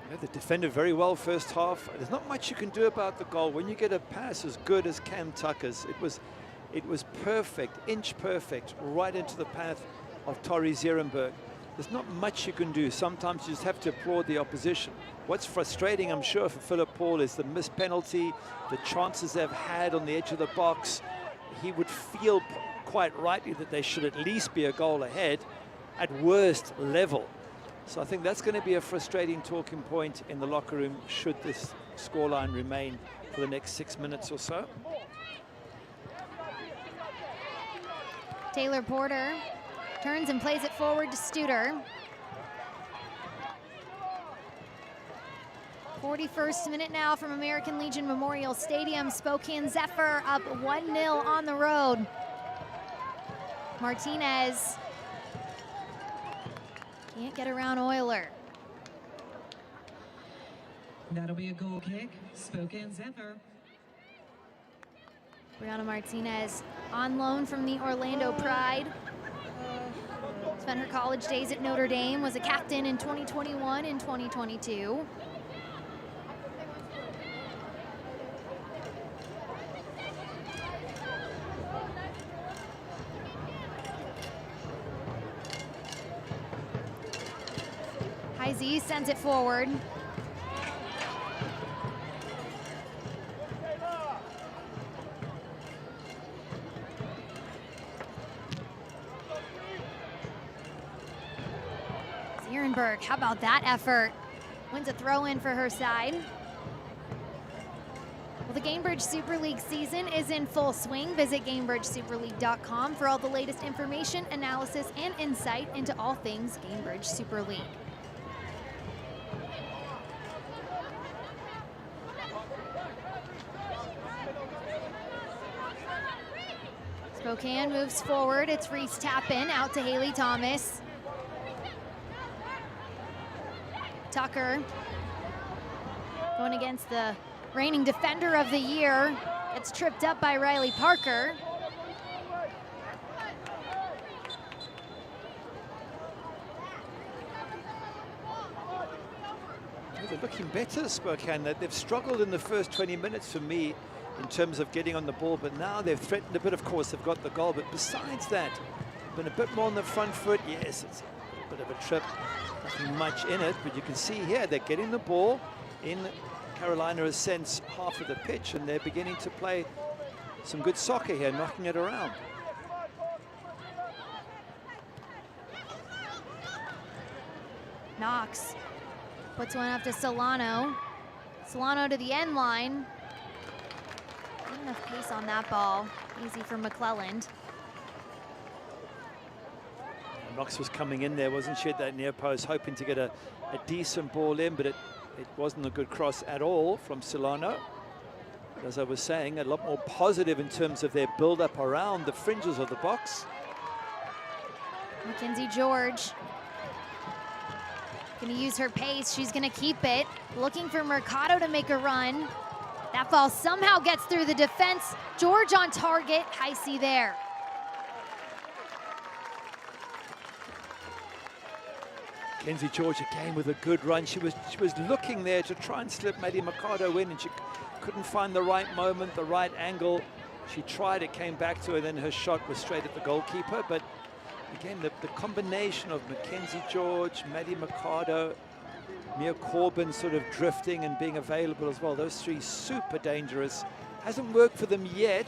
Yeah, they defended very well first half. There's not much you can do about the goal. When you get a pass as good as Cam Tucker's, it was perfect, inch perfect, right into the path of Tori Zierenberg. There's not much you can do. Sometimes you just have to applaud the opposition. What's frustrating, I'm sure, for Philip Paul is the missed penalty, the chances they've had on the edge of the box. He would feel quite rightly that they should at least be a goal ahead, at worst level. So I think that's going to be a frustrating talking point in the locker room should this scoreline remain for the next 6 minutes or so. Taylor Porter turns and plays it forward to Studer. 41st minute now from American Legion Memorial Stadium. Spokane Zephyr up 1-0 on the road. Martinez can't get around Euler. That'll be a goal kick, Spokane Zephyr. Brianna Martinez on loan from the Orlando Pride. Spent her college days at Notre Dame, was a captain in 2021 and 2022. Heisey sends it forward. Zierenberg, how about that effort? Wins a throw in for her side. Well, the Gamebridge Super League season is in full swing. Visit GamebridgeSuperLeague.com for all the latest information, analysis, and insight into all things Gamebridge Super League. Spokane moves forward. It's Reese Tappan out to Haley Thomas. Tucker going against the reigning defender of the year. It's tripped up by Riley Parker. They're looking better, Spokane. They've struggled in the first 20 minutes for me in terms of getting on the ball, but now they've threatened a bit. Of course, they've got the goal, but besides that, been a bit more on the front foot. Yes, it's a bit of a trip. Nothing much in it, but you can see here they're getting the ball in Carolina Ascent's half of the pitch, and they're beginning to play some good soccer here, knocking it around. Knox puts one up to Solano. Solano to the end line. Not enough pace on that ball. Easy for McClelland. Knox was coming in there, wasn't she, at that near post, hoping to get a decent ball in, but it wasn't a good cross at all from Solano. But as I was saying, a lot more positive in terms of their build-up around the fringes of the box. Mackenzie George gonna use her pace. She's gonna keep it. Looking for Mercado to make a run. That ball somehow gets through the defense. George on target, Heisey there. Mackenzie George again with a good run. She was looking there to try and slip Maddie Mercado in, and she couldn't find the right moment, the right angle. She tried, it came back to her, then her shot was straight at the goalkeeper. But again, the combination of Mackenzie George, Maddie Mercado, Mia Corbin sort of drifting and being available as well. Those three super dangerous. Hasn't worked for them yet,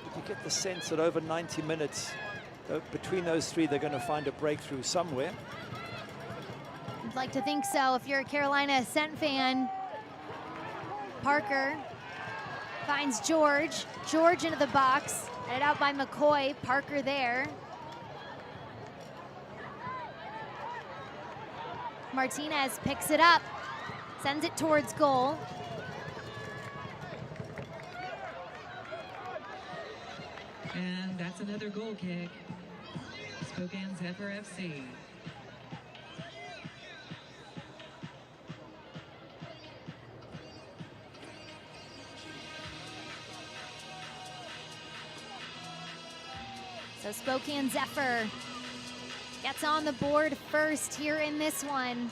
but you get the sense that over 90 minutes, between those three, they're going to find a breakthrough somewhere. I'd like to think so if you're a Carolina Ascent fan. Parker finds George. George into the box, headed out by McCoy. Parker there. Martinez picks it up, sends it towards goal. And that's another goal kick. Spokane Zephyr FC. So Spokane Zephyr gets on the board first here in this one.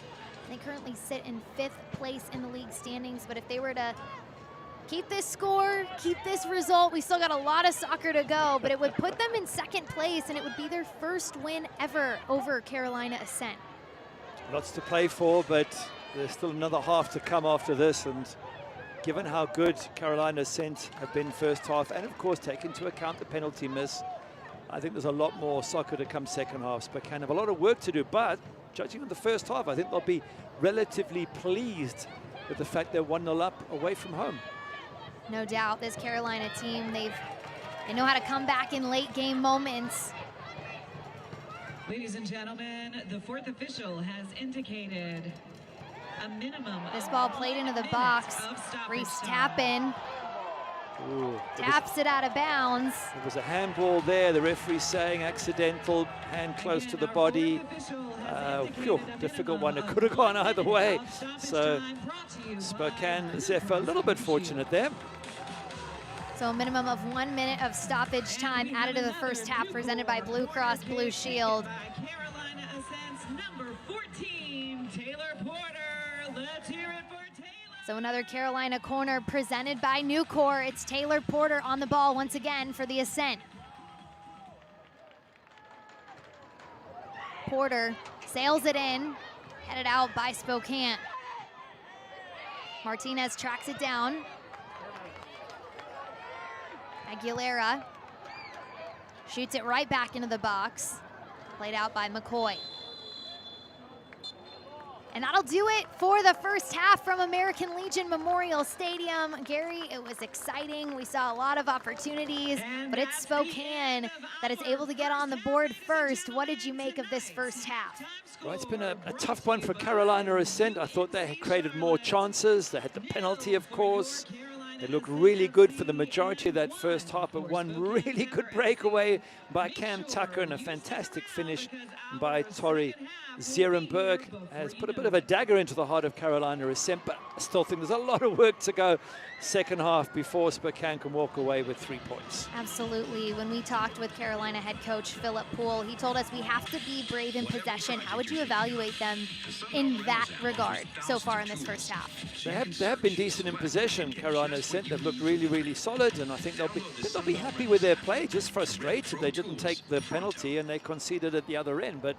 They currently sit in 5th place in the league standings, but if they were to keep this score, keep this result, we still got a lot of soccer to go, but it would put them in 2nd place, and it would be their first win ever over Carolina Ascent. Lots to play for, but there's still another half to come after this, and given how good Carolina Ascent have been first half, and of course take into account the penalty miss, I think there's a lot more soccer to come second half. Spokane have a lot of work to do, but judging on the first half, I think they'll be relatively pleased with the fact they're 1-0 up away from home. No doubt, this Carolina team, they know how to come back in late game moments. Ladies and gentlemen, the 4th official has indicated a minimum. This ball played into the box. Reese Tappan taps it out of bounds. There was a handball there. The referee saying accidental, hand close to the body. Difficult one. It could have gone either way. So Spokane Zephyr a little bit fortunate there. So a minimum of 1 minute of stoppage time added to the first half, presented by Blue Cross Blue Shield. Carolina Ascent's number 14, Taylor Porter. Let's hear it for Taylor. So another Carolina corner presented by Nucor. It's Taylor Porter on the ball once again for the Ascent. Porter sails it in, headed out by Spokane. Martinez tracks it down. Aguilera shoots it right back into the box, played out by McCoy. And that'll do it for the first half from American Legion Memorial Stadium. Gary, it was exciting. We saw a lot of opportunities, but it's Spokane that is able to get on the board first. What did you make of this first half? Well, it's been a tough one for Carolina Ascent. I thought they had created more chances. They had the penalty, of course. They looked really good for the majority of that first half, but one really good breakaway by Cam Tucker and a fantastic finish by Tori Zierenberg has put a bit of a dagger into the heart of Carolina Ascent, but I still think there's a lot of work to go second half before Spokane can walk away with 3 points. Absolutely. When we talked with Carolina head coach Philip Poole, he told us we have to be brave in possession. How would you evaluate them in that regard so far in this first half? They have been decent in possession, Carolina Ascent. They've looked really, really solid, and I think they'll be happy with their play. Just frustrated they didn't take the penalty and they conceded at the other end, but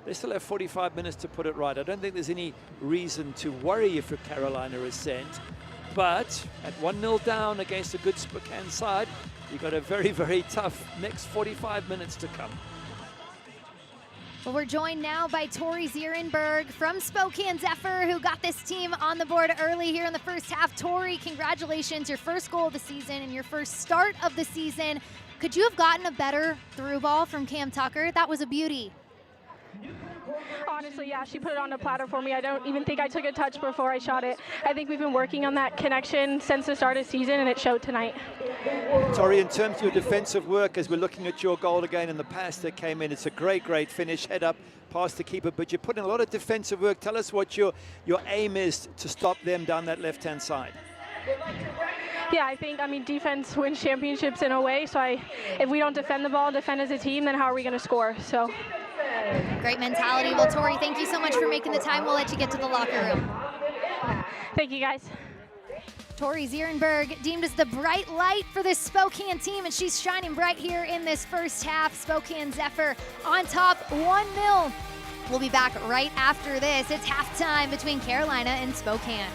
they still have 45 minutes to put it right. I don't think there's any reason to worry if you're Carolina Ascent, but at 1-0 down against a good Spokane side, you've got a very, very tough next 45 minutes to come. Well, we're joined now by Tori Zierenberg from Spokane Zephyr, who got this team on the board early here in the first half. Tori, congratulations, your first goal of the season and your first start of the season. Could you have gotten a better through ball from Cam Tucker? That was a beauty. Honestly, yeah, she put it on the platter for me. I don't even think I took a touch before I shot it. I think we've been working on that connection since the start of the season, and it showed tonight. Tori, in terms of your defensive work, as we're looking at your goal again and the pass that came in, it's a great finish, head up, pass the keeper, but you put in a lot of defensive work. Tell us what your aim is to stop them down that left-hand side. Yeah, I think, defense wins championships in a way, so if we don't defend the ball, defend as a team, then how are we going to score? So. Great mentality. Well, Tori, thank you so much for making the time. We'll let you get to the locker room. Thank you, guys. Tori Zierenberg deemed as the bright light for this Spokane team, and she's shining bright here in this first half. Spokane Zephyr on top 1-0. We'll be back right after this. It's halftime between Carolina and Spokane.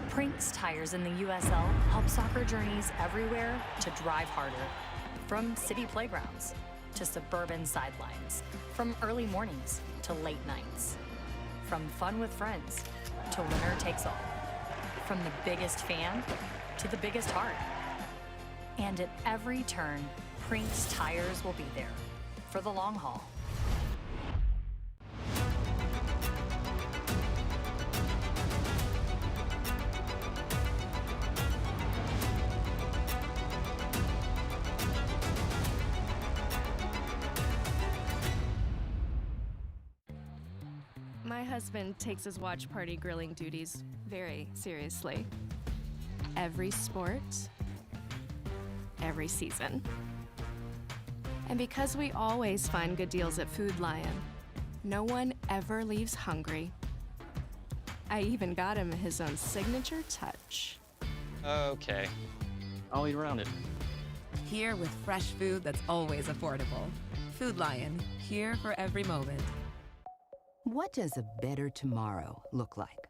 Prinks tires in the USL help soccer journeys everywhere to drive harder. From city playgrounds to suburban sidelines, from early mornings to late nights, from fun with friends to winner takes all, from the biggest fan to the biggest heart. And at every turn, Prinks tires will be there for the long haul. My husband takes his watch party grilling duties very seriously. Every sport, every season. And because we always find good deals at Food Lion, no one ever leaves hungry. I even got him his own signature touch. Okay, I'll eat around it. Here with fresh food that's always affordable. Food Lion, here for every moment. What does a better tomorrow look like?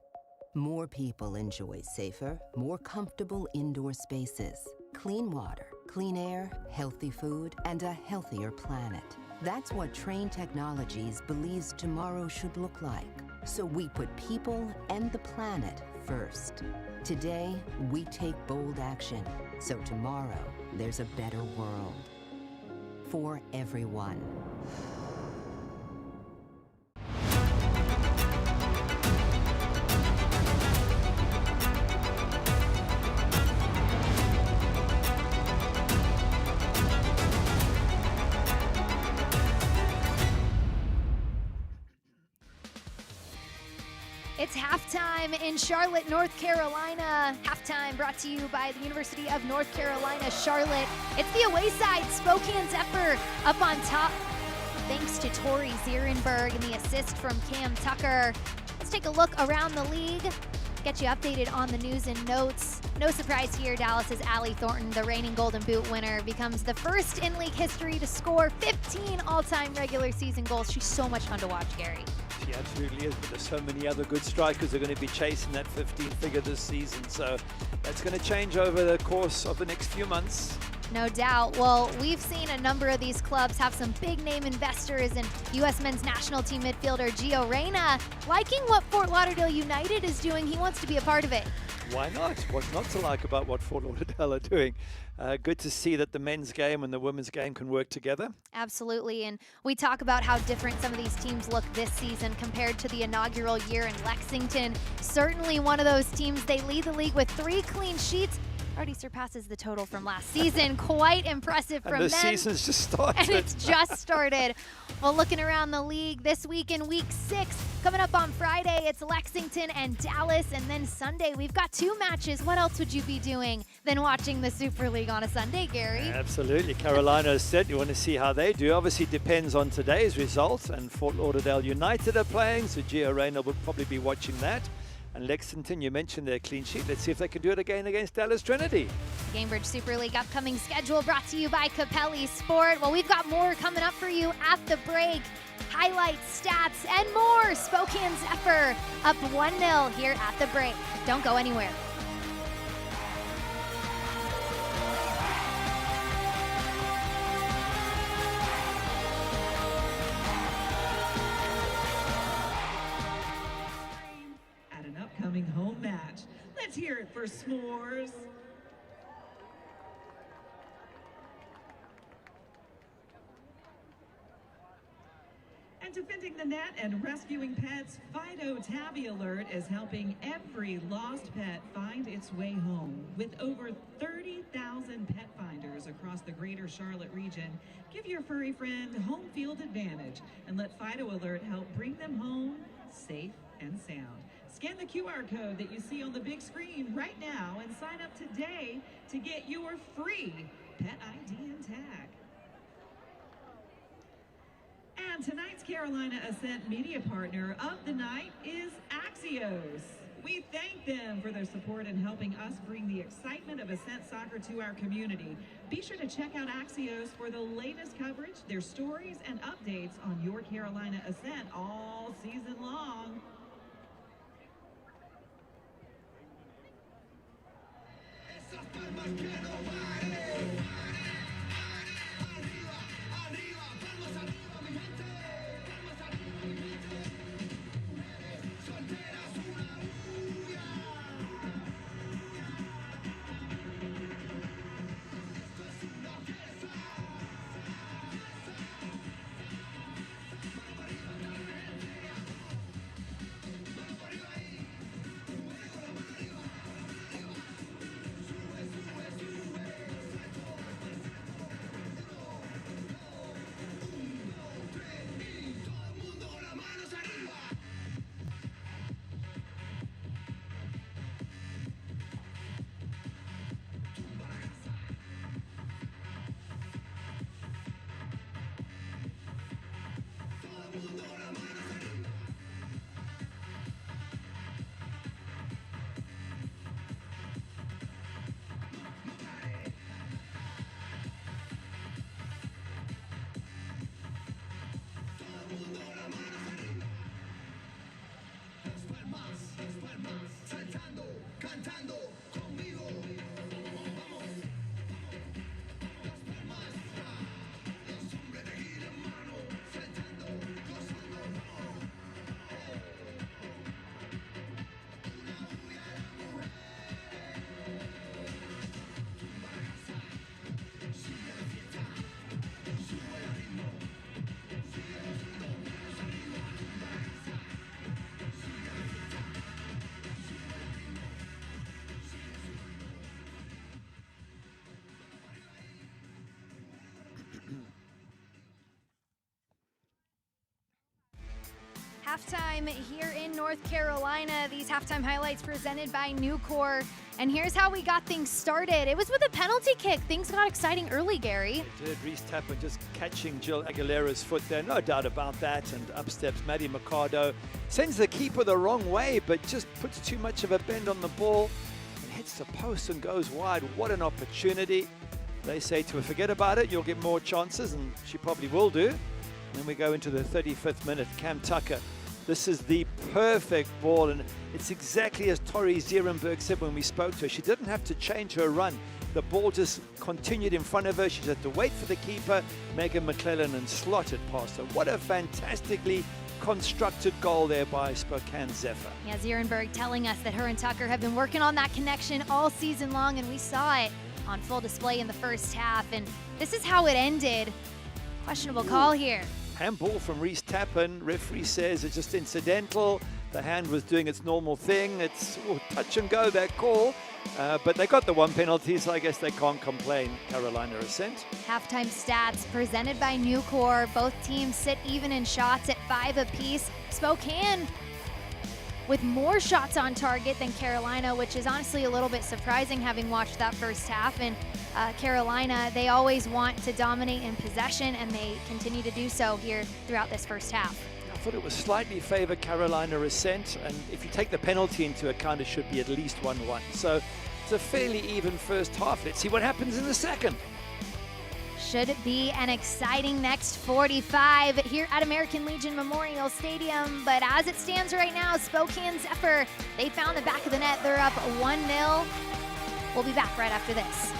More people enjoy safer, more comfortable indoor spaces, clean water, clean air, healthy food, and a healthier planet. That's what Train Technologies believes tomorrow should look like. So we put people and the planet first. Today, we take bold action. So tomorrow, there's a better world. For everyone. It's halftime in Charlotte, North Carolina. Halftime brought to you by the University of North Carolina, Charlotte. It's the away side, Spokane Zephyr, up on top. Thanks to Tori Zierenberg and the assist from Cam Tucker. Let's take a look around the league, get you updated on the news and notes. No surprise here, Dallas's Allie Thornton, the reigning Golden Boot winner, becomes the first in league history to score 15 all-time regular season goals. She's so much fun to watch, Gary. She absolutely is, but there's so many other good strikers who are going to be chasing that 15-figure this season, so that's going to change over the course of the next few months. No doubt. Well, we've seen a number of these clubs have some big-name investors, and U.S. men's national team midfielder Gio Reyna liking what Fort Lauderdale United is doing. He wants to be a part of it. Why not? What's not to like about what Fort Lauderdale are doing? Good to see that the men's game and the women's game can work together. Absolutely, and we talk about how different some of these teams look this season compared to the inaugural year in Lexington. Certainly one of those teams. They lead the league with 3 clean sheets. Already surpasses the total from last season. Quite impressive from them. And the season's just started. And it's just started. Well, looking around the league this week in week 6, coming up on Friday, it's Lexington and Dallas. And then Sunday, we've got 2 matches. What else would you be doing than watching the Super League on a Sunday, Gary? Absolutely. Carolina said you want to see how they do. Obviously depends on today's result. And Fort Lauderdale United are playing, so Gio Reyna will probably be watching that. And Lexington, you mentioned their clean sheet. Let's see if they can do it again against Dallas Trinity. Gamebridge Super League upcoming schedule brought to you by Capelli Sport. Well, we've got more coming up for you at the break. Highlights, stats, and more. Spokane Zephyr up 1-0 here at the break. Don't go anywhere. Upcoming home match. Let's hear it for S'mores. And defending the net and rescuing pets, Fido Tabby Alert is helping every lost pet find its way home. With over 30,000 pet finders across the greater Charlotte region, give your furry friend home field advantage and let Fido Alert help bring them home safe and sound. Scan the QR code that you see on the big screen right now and sign up today to get your free pet ID and tag. And tonight's Carolina Ascent media partner of the night is Axios. We thank them for their support in helping us bring the excitement of Ascent soccer to our community. Be sure to check out Axios for the latest coverage, their stories, and updates on your Carolina Ascent all season long. Halftime here in North Carolina. These halftime highlights presented by Nucor. And here's how we got things started. It was with a penalty kick. Things got exciting early, Gary. It did. Reese Tapper just catching Jill Aguilera's foot there. No doubt about that. And up steps Maddie Mercado. Sends the keeper the wrong way, but just puts too much of a bend on the ball and hits the post and goes wide. What an opportunity. They say to her, forget about it. You'll get more chances, and she probably will do. And then we go into the 35th minute. Cam Tucker. This is the perfect ball, and it's exactly as Tori Zierenberg said when we spoke to her. She didn't have to change her run. The ball just continued in front of her. She just had to wait for the keeper, Megan McClellan, and slot it past her. What a fantastically constructed goal there by Spokane Zephyr. Yeah, Zierenberg telling us that her and Tucker have been working on that connection all season long, and we saw it on full display in the first half. And this is how it ended. Questionable call here. Handball from Reese Tappan. Referee says it's just incidental. The hand was doing its normal thing. It's touch and go, that call. But they got the one penalty, so I guess they can't complain. Carolina Ascent. Halftime stats presented by Nucor. Both teams sit even in shots at 5 apiece. Spokane with more shots on target than Carolina, which is honestly a little bit surprising having watched that first half. And Carolina, they always want to dominate in possession, and they continue to do so here throughout this first half. I thought it was slightly favored Carolina Ascent, and if you take the penalty into account, it should be at least 1-1. So it's a fairly even first half. Let's see what happens in the second. Should be an exciting next 45 here at American Legion Memorial Stadium. But as it stands right now, Spokane Zephyr, they found the back of the net. They're up 1-0. We'll be back right after this.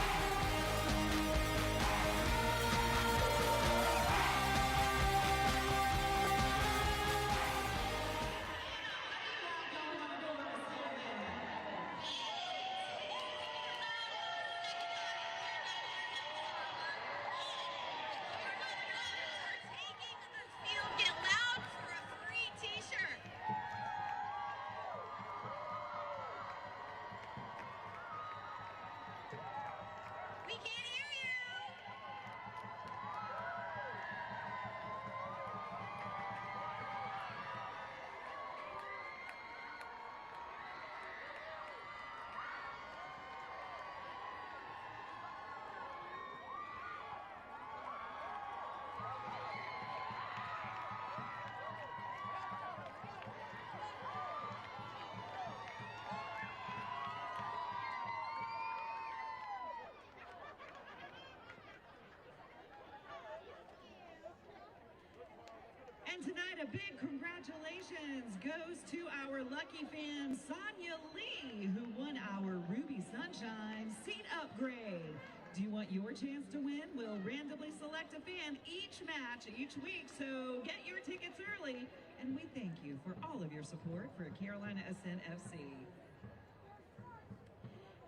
And tonight, a big congratulations goes to our lucky fan, Sonia Lee, who won our Ruby Sunshine seat upgrade. Do you want your chance to win? We'll randomly select a fan each match, each week, so get your tickets early. And we thank you for all of your support for Carolina Ascent FC.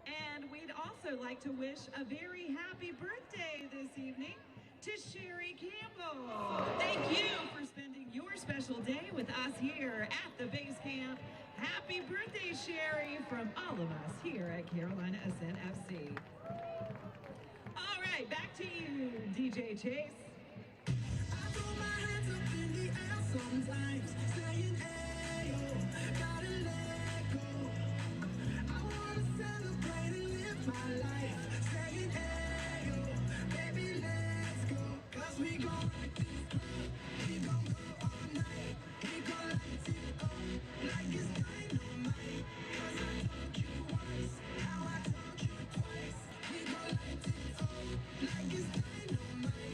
And we'd also like to wish a very happy birthday this evening to Sherry Campbell. Thank you for spending your special day with us here at the base camp. Happy birthday, Sherry, from all of us here at Carolina Ascent FC. All right, back to you, DJ Chase. I throw my hands up in the air sometimes, saying, ayo, gotta let go. I wanna celebrate and live my life, saying, ayo, baby, let's go. Cause we gon' rock this club, we gon' go all night. We gon' light it up like it's dynamite. Cause I told you once, now I told you twice. We gon' light it up like it's dynamite.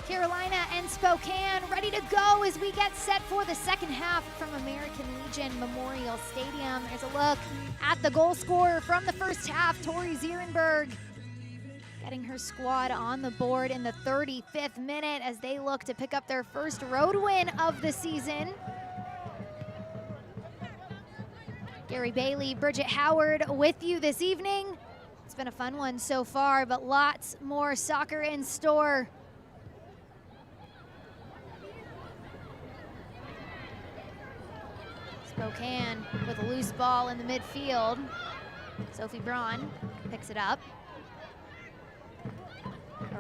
Carolina and Spokane ready to go as we get set for the second half from American Legion Memorial Stadium. There's a look at the goal scorer from the first half, Tori Zierenberg, getting her squad on the board in the 35th minute as they look to pick up their first road win of the season. Gary Bailey, Bridget Howard with you this evening. It's been a fun one so far, but lots more soccer in store. Spokane with a loose ball in the midfield. Sophie Braun picks it up.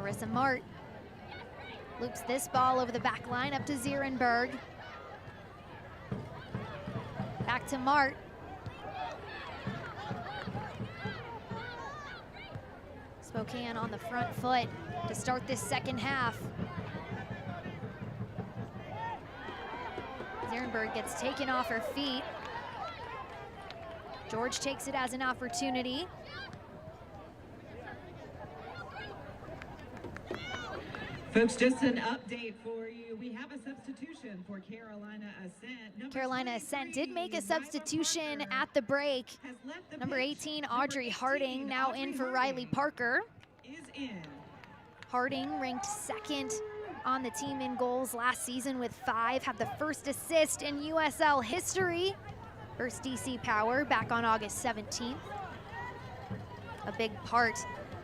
Marissa Mart loops this ball over the back line up to Zierenberg. Back to Mart. Spokane on the front foot to start this second half. Zierenberg gets taken off her feet. George takes it as an opportunity. Folks, just an update for you. We have a substitution for Carolina Ascent. Carolina Ascent did make a substitution at the break. Number 18, Audrey Harding, now in for Riley Parker. Harding ranked second on the team in goals last season with 5, had the first assist in USL history. First DC Power back on August 17th. A big part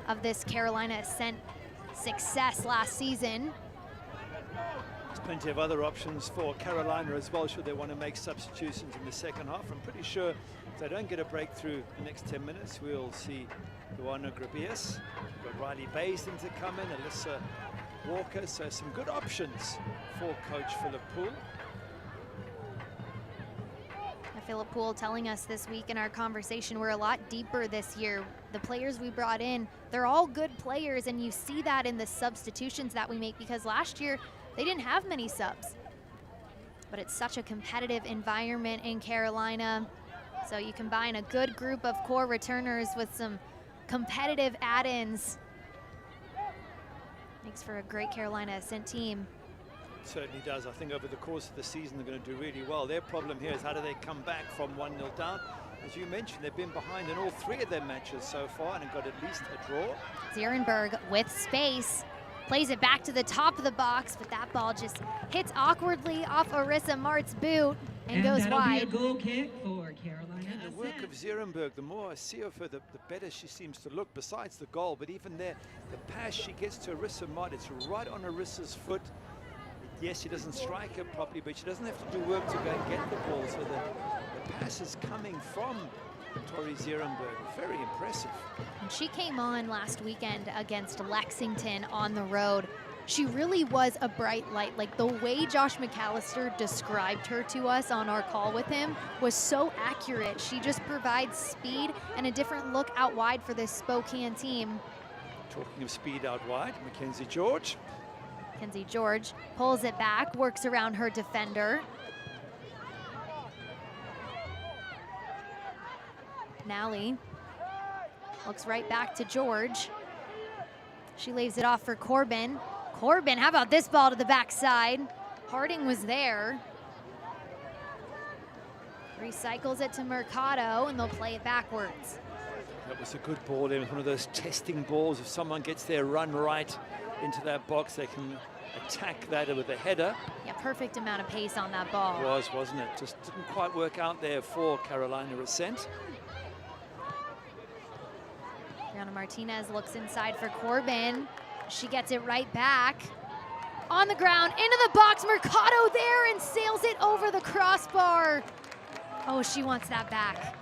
of this Carolina Ascent success last season. There's plenty of other options for Carolina as well, should they want to make substitutions in the second half. I'm pretty sure if they don't get a breakthrough the next 10 minutes, we'll see Luana Grabias. We've got Riley Basin to come in, Alyssa Walker, so some good options for Coach Philip Poole. Philip Poole telling us this week in our conversation we're a lot deeper this year. The players we brought in, they're all good players, and you see that in the substitutions that we make, because last year they didn't have many subs. But it's such a competitive environment in Carolina, so you combine a good group of core returners with some competitive add-ins. Makes for a great Carolina Ascent team. Certainly does. I think over the course of the season they're going to do really well. Their problem here is how do they come back from 1-0 down. As you mentioned, they've been behind in all 3 of their matches so far and have got at least a draw. Zierenberg with space, plays it back to the top of the box, but that ball just hits awkwardly off Arissa Mart's boot and goes wide. Be a goal kick for Carolina And the work of Zierenberg, the more I see of her, the better she seems to look, besides the goal. But even there, the pass she gets to Arissa Mart, it's right on Arissa's foot. Yes, she doesn't strike it properly, but she doesn't have to do work to go and get the ball. So the pass is coming from Tori Zierenberg. Very impressive. And she came on last weekend against Lexington on the road. She really was a bright light. Like, the way Josh McAllister described her to us on our call with him was so accurate. She just provides speed and a different look out wide for this Spokane team. Talking of speed out wide, Mackenzie George. Mackenzie George pulls it back, works around her defender. Nally looks right back to George. She lays it off for Corbin. Corbin, how about this ball to the backside? Harding was there. Recycles it to Mercado, and they'll play it backwards. That was a good ball. It was one of those testing balls. If someone gets their run right into that box, they can attack that with a header. Yeah, perfect amount of pace on that ball. It was, wasn't it? Just didn't quite work out there for Carolina Ascent. Brianna Martinez looks inside for Corbin. She gets it right back. On the ground, into the box, Mercado there and sails it over the crossbar. Oh, she wants that back.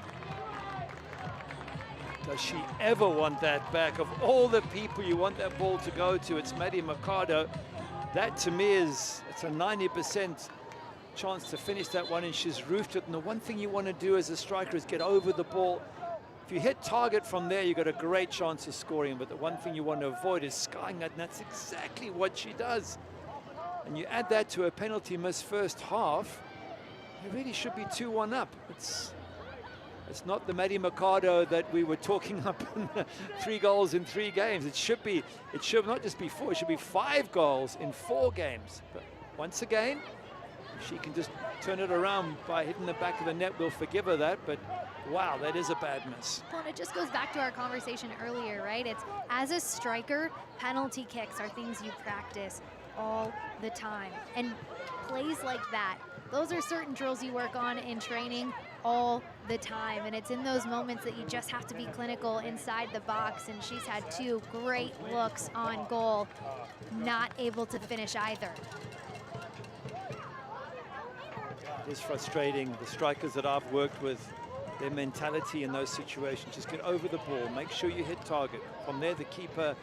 Does she ever want that back? Of all the people you want that ball to go to, it's Maddie Mercado. That to me it's a 90% chance to finish that one, and she's roofed it. And the one thing you want to do as a striker is get over the ball. If you hit target from there, you've got a great chance of scoring, but the one thing you want to avoid is skying that, and that's exactly what she does. And you add that to a penalty miss first half, it really should be 2-1 up. It's not the Maddie Mercado that we were talking up in 3 goals in 3 games. It should not just be 4, it should be 5 goals in 4 games. But once again, if she can just turn it around by hitting the back of the net, we'll forgive her that, but wow, that is a bad miss. Well, and it just goes back to our conversation earlier, right? It's, as a striker, penalty kicks are things you practice all the time. And plays like that, those are certain drills you work on in training all the time, and it's in those moments that you just have to be clinical inside the box, and she's had 2 great looks on goal, not able to finish either. It is frustrating. The strikers that I've worked with their mentality in those situations. Just get over the ball, make sure you hit target. From there, the keeper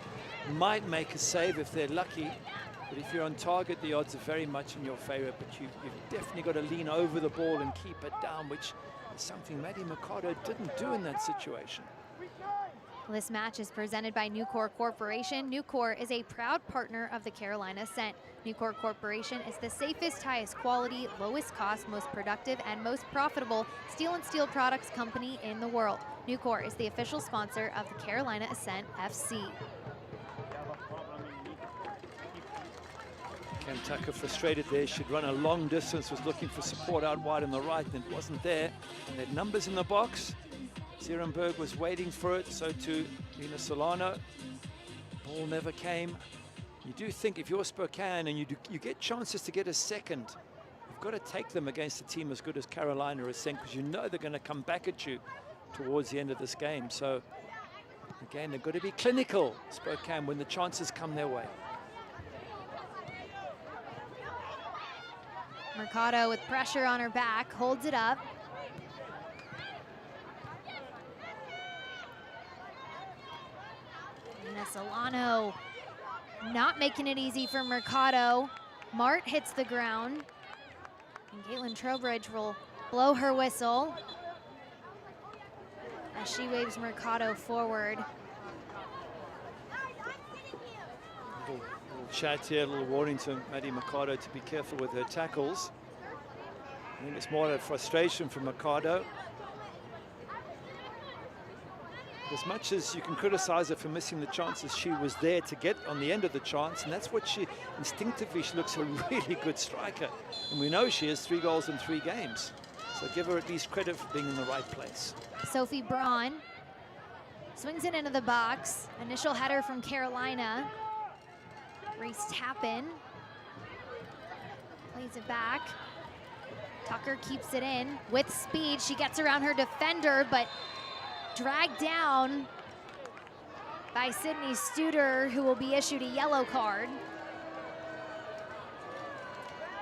might make a save if they're lucky, but if you're on target, the odds are very much in your favor. But you've definitely got to lean over the ball and keep it down, which is something Maddie Mercado didn't do in that situation. This match is presented by Nucor Corporation. Nucor is a proud partner of the Carolina Ascent. Nucor Corporation is the safest, highest quality, lowest cost, most productive, and most profitable steel and steel products company in the world. Nucor is the official sponsor of the Carolina Ascent FC. Cam Tucker frustrated there. She'd run a long distance, was looking for support out wide on the right, and it wasn't there. They had numbers in the box. Zierenberg was waiting for it, so too Lina Solano. Ball never came. You do think if you're Spokane and you get chances to get a second, you've got to take them against a team as good as Carolina Ascent, because you know they're going to come back at you towards the end of this game. So again, they've got to be clinical, Spokane, when the chances come their way. Mercado with pressure on her back, holds it up. Lina Solano not making it easy for Mercado. Mart hits the ground. And Caitlin Trowbridge will blow her whistle as she waves Mercado forward. Little chat here, a little warning to Maddie Mercado to be careful with her tackles. I think it's more a frustration from Mercado. As much as you can criticize her for missing the chances, she was there to get on the end of the chance, and that's what she instinctively, she looks a really good striker, and we know she has 3 goals in 3 games, so give her at least credit for being in the right place. Sophie Braun swings it into the box. Initial header from Carolina. Reese Tappan plays it back. Tucker keeps it in with speed. She gets around her defender, but dragged down by Sydney Studer, who will be issued a yellow card.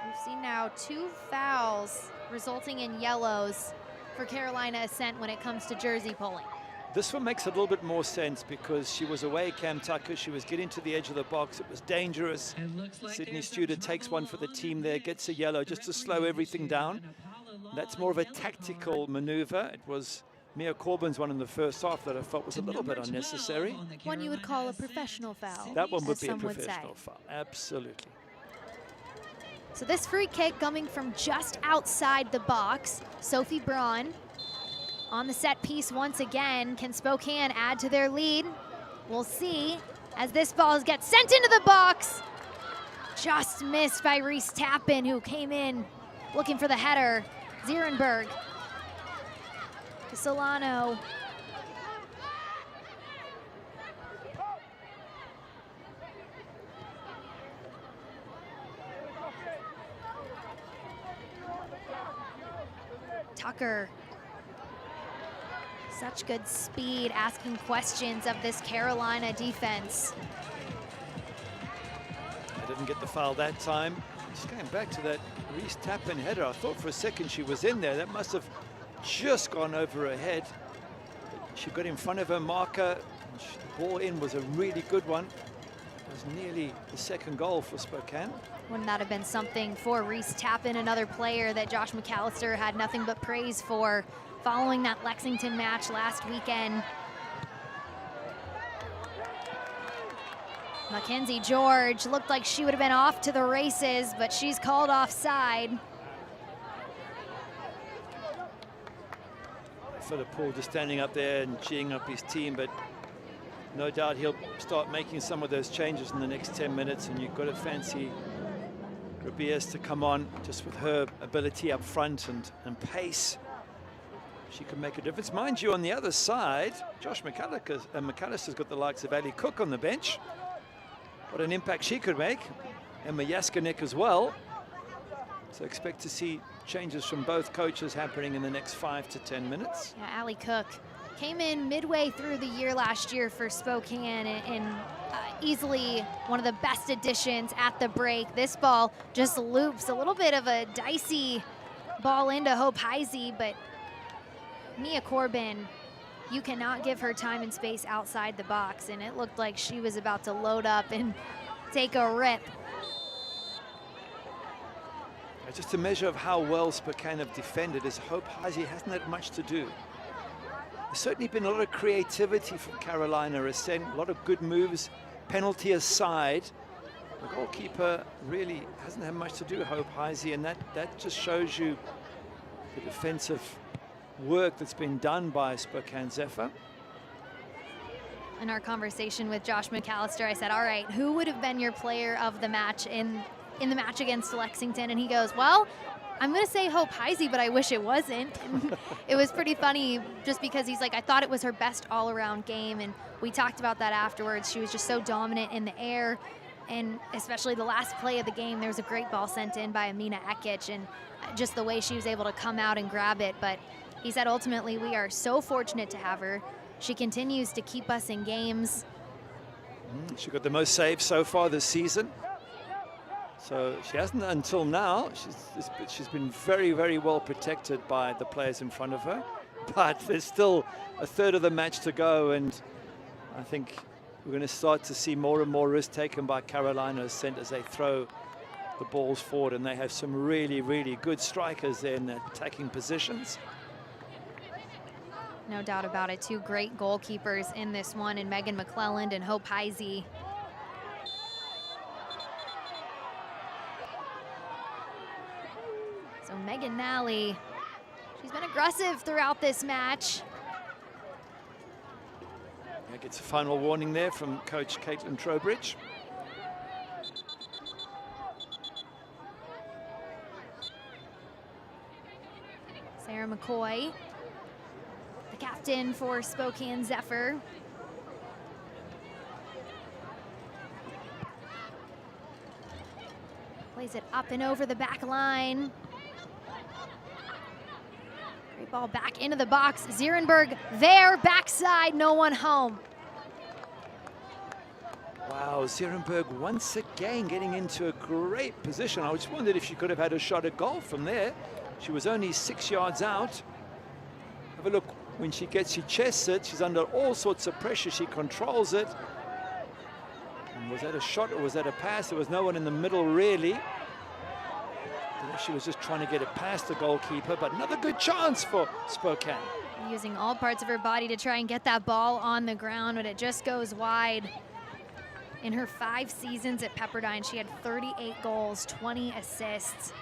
We've seen now 2 fouls resulting in yellows for Carolina Ascent when it comes to jersey pulling. This one makes a little bit more sense because she was away, Cam Tucker. She was getting to the edge of the box. It was dangerous. Like Sydney Studer takes one for the team there, gets a yellow just to slow everything down. That's more of a tactical maneuver. It was Mia Corbin's one in the first half that I felt was a little bit unnecessary. One you would call a professional foul. That one would be a professional foul, absolutely. So this free kick coming from just outside the box. Sophie Braun on the set piece once again. Can Spokane add to their lead? We'll see as this ball gets sent into the box. Just missed by Reese Tappan, who came in looking for the header. Zierenberg. Solano. Tucker. Such good speed, asking questions of this Carolina defense. I didn't get the foul that time. Just going back to that Reese Tappan header, I thought for a second she was in there. That must have just gone over her head. She got in front of her marker. The ball in was a really good one. It was nearly the second goal for Spokane. Wouldn't that have been something for Reese Tappan, another player that Josh McAllister had nothing but praise for following that Lexington match last weekend. Mackenzie George looked like she would have been off to the races, but she's called offside. Philip Paul just standing up there and cheering up his team, but no doubt he'll start making some of those changes in the next 10 minutes, and you've got to fancy Rabias to come on just with her ability up front and pace. She can make a difference. Mind you, on the other side, Josh McAllister's got the likes of Ali Cook on the bench. What an impact she could make. Emma Yaskanek as well. So expect to see changes from both coaches happening in the next 5 to 10 minutes. Yeah, Ali Cook came in midway through the year last year for Spokane and easily one of the best additions at the break. This ball just loops, a little bit of a dicey ball into Hope Heisey, but Mia Corbin, you cannot give her time and space outside the box, and it looked like she was about to load up and take a rip. Just a measure of how well Spokane have defended is Hope Heisey hasn't had much to do. There's certainly been a lot of creativity from Carolina Ascent, a lot of good moves, penalty aside. The goalkeeper really hasn't had much to do, Hope Heisey, and that just shows you the defensive work that's been done by Spokane Zephyr. In our conversation with Josh McAllister, I said, all right, who would have been your player of the match in the match against Lexington? And he goes, well, I'm going to say Hope Heisey, but I wish it wasn't. And it was pretty funny just because he's like, I thought it was her best all-around game. And we talked about that afterwards. She was just so dominant in the air. And especially the last play of the game, there was a great ball sent in by Amina Ekic, and just the way she was able to come out and grab it. But he said, ultimately, we are so fortunate to have her. She continues to keep us in games. She got the most saves so far this season. So she hasn't until now. She's been very, very well protected by the players in front of her. But there's still a third of the match to go, and I think we're going to start to see more and more risk taken by Carolina Ascent as they throw the balls forward, and they have some really, really good strikers there in their attacking positions. No doubt about it. Two great goalkeepers in this one, and Megan McClelland and Hope Heisey. So Megan Nally, she's been aggressive throughout this match. Gets a final warning there from coach Caitlin Trowbridge. Sarah McCoy, the captain for Spokane Zephyr. Plays it up and over the back line. Great ball back into the box. Zierenberg there, backside, no one home. Wow, Zierenberg once again getting into a great position. I just wondered if she could have had a shot at goal from there. She was only 6 yards out. Have a look when she chests it. She's under all sorts of pressure. She controls it. And was that a shot or was that a pass? There was no one in the middle really. She was just trying to get it past the goalkeeper, but another good chance for Spokane. Using all parts of her body to try and get that ball on the ground, but it just goes wide. In her 5 seasons at Pepperdine, she had 38 goals, 20 assists.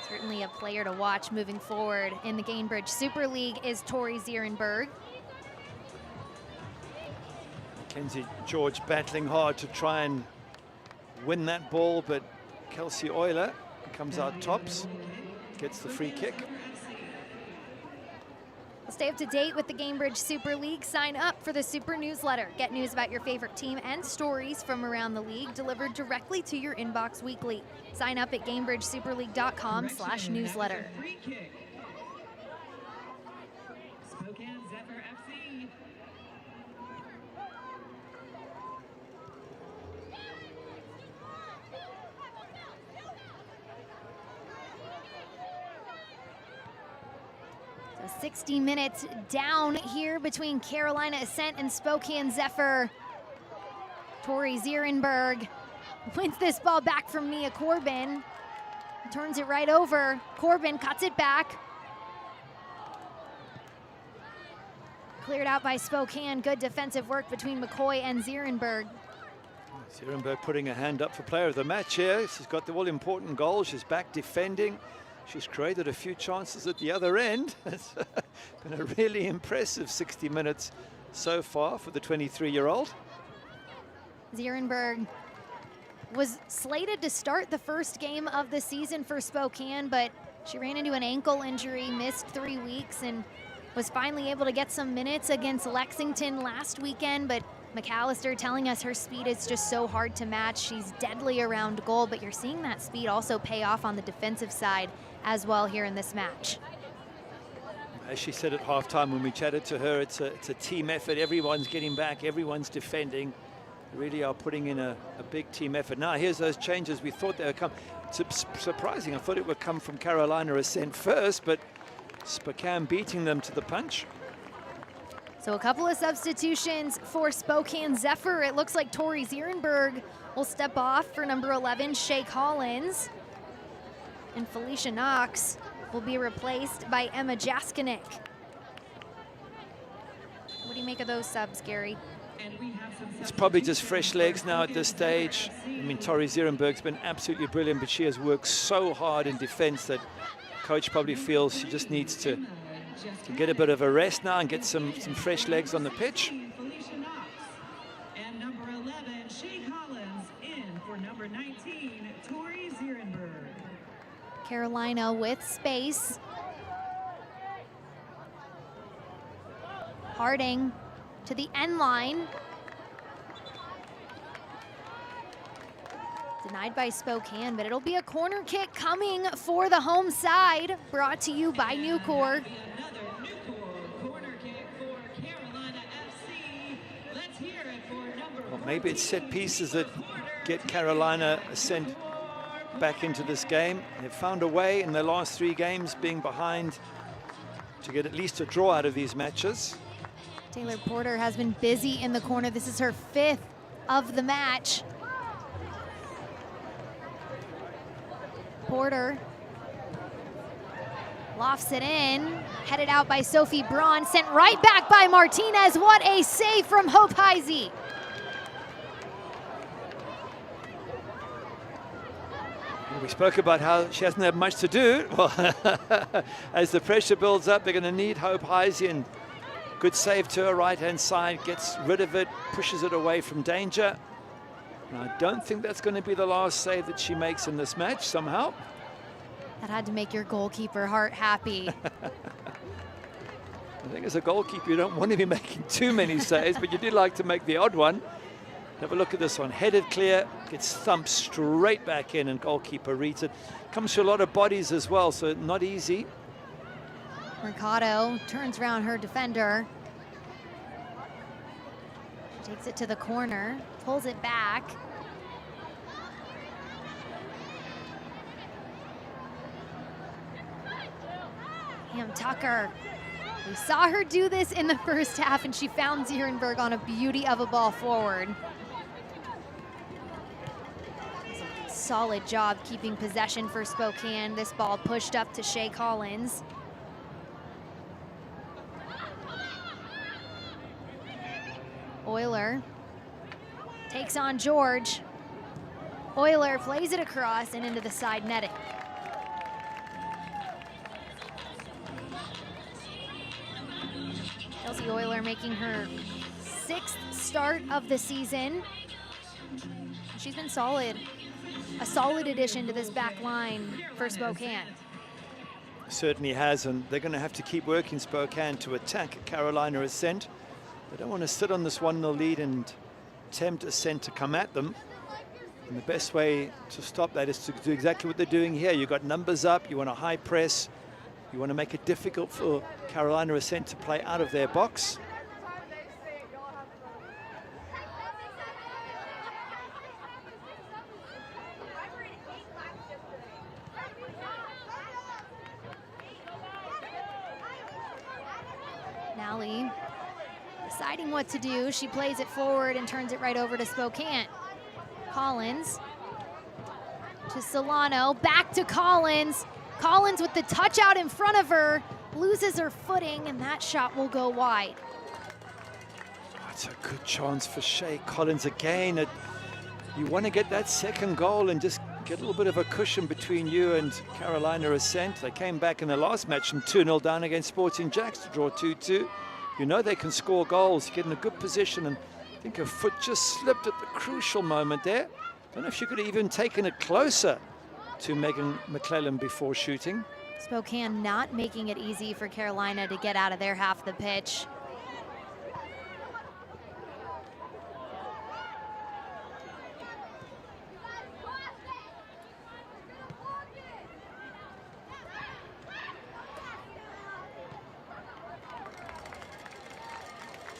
Certainly a player to watch moving forward. In the Gainbridge Super League is Tori Zierenberg. Mackenzie George battling hard to try and win that ball, but Kelsey Euler comes out tops, gets the free kick. Stay up to date with the Gainbridge Super League. Sign up for the Super Newsletter. Get news about your favorite team and stories from around the league delivered directly to your inbox weekly. Sign up at GainbridgeSuperLeague.com/newsletter. Spokane Zephyr FC. So 60 minutes down here between Carolina Ascent and Spokane Zephyr. Tori Zierenberg wins this ball back from Mia Corbin. Turns it right over. Corbin cuts it back. Cleared out by Spokane. Good defensive work between McCoy and Zierenberg. Zierenberg putting a hand up for player of the match here. She's got the all-important goal. She's back defending. She's created a few chances at the other end. It's been a really impressive 60 minutes so far for the 23-year-old. Zierenberg was slated to start the first game of the season for Spokane, but she ran into an ankle injury, missed 3 weeks, and was finally able to get some minutes against Lexington last weekend. But McAllister telling us her speed is just so hard to match. She's deadly around goal, but you're seeing that speed also pay off on the defensive side as well here in this match. As she said at halftime when we chatted to her, it's a team effort. Everyone's getting back, everyone's defending. Really are putting in a big team effort. Now here's those changes. We thought they would come. It's surprising. I thought it would come from Carolina Ascent first, but Spokane beating them to the punch. So a couple of substitutions for Spokane Zephyr. It looks like Tori Zierenberg will step off for number 11, Shay Collins. And Felicia Knox will be replaced by Emma Jaskinek. What do you make of those subs, Gary? It's probably just fresh legs now at this stage. I mean, Tori Zierenberg's been absolutely brilliant, but she has worked so hard in defense that coach probably feels she just needs to get a bit of a rest now and get some fresh legs on the pitch. And number 11, Shay Collins, in for number 19, Tori Zierenberg. Carolina with space. Harding to the end line. Denied by Spokane, but it'll be a corner kick coming for the home side, brought to you by Nucor. Well, maybe it's set pieces that get Carolina Ascent back into this game. They've found a way in their last 3 games, being behind, to get at least a draw out of these matches. Taylor Porter has been busy in the corner. This is her 5th of the match. Porter lofts it in, headed out by Sophie Braun, sent right back by Martinez. What a save from Hope Heisey. We spoke about how she hasn't had much to do. Well, as the pressure builds up, they're going to need Hope Heisey, and good save to her right-hand side, gets rid of it, pushes it away from danger. And I don't think that's going to be the last save that she makes in this match somehow. That had to make your goalkeeper heart happy. I think as a goalkeeper, you don't want to be making too many saves, but you do like to make the odd one. Have a look at this one. Headed clear, gets thumped straight back in, and goalkeeper reads it. Comes to a lot of bodies as well, so not easy. Mercado turns around her defender. Takes it to the corner, pulls it back. Pam Tucker. We saw her do this in the first half, and she found Zierenberg on a beauty of a ball forward. Solid job keeping possession for Spokane. This ball pushed up to Shay Collins. Euler takes on George. Euler plays it across and into the side netting. Kelsey Euler making her 6th start of the season. She's been solid. A solid addition to this back line for Spokane. Certainly has, and they're going to have to keep working, Spokane, to attack Carolina Ascent. They don't want to sit on this 1-0 lead and tempt Ascent to come at them. And the best way to stop that is to do exactly what they're doing here. You've got numbers up, you want a high press, you want to make it difficult for Carolina Ascent to play out of their box. Nally deciding what to do. She plays it forward and turns it right over to Spokane. Collins to Solano, back to Collins. Collins with the touch out in front of her, loses her footing, and that shot will go wide. That's a good chance for Shay Collins again. You want to get that second goal and just get a little bit of a cushion between you and Carolina Ascent. They came back in the last match from 2-0 down against Sporting Jacks to draw 2-2. You know they can score goals, get in a good position, and I think her foot just slipped at the crucial moment there. Don't know if she could have even taken it closer to Megan McClellan before shooting. Spokane not making it easy for Carolina to get out of their half the pitch.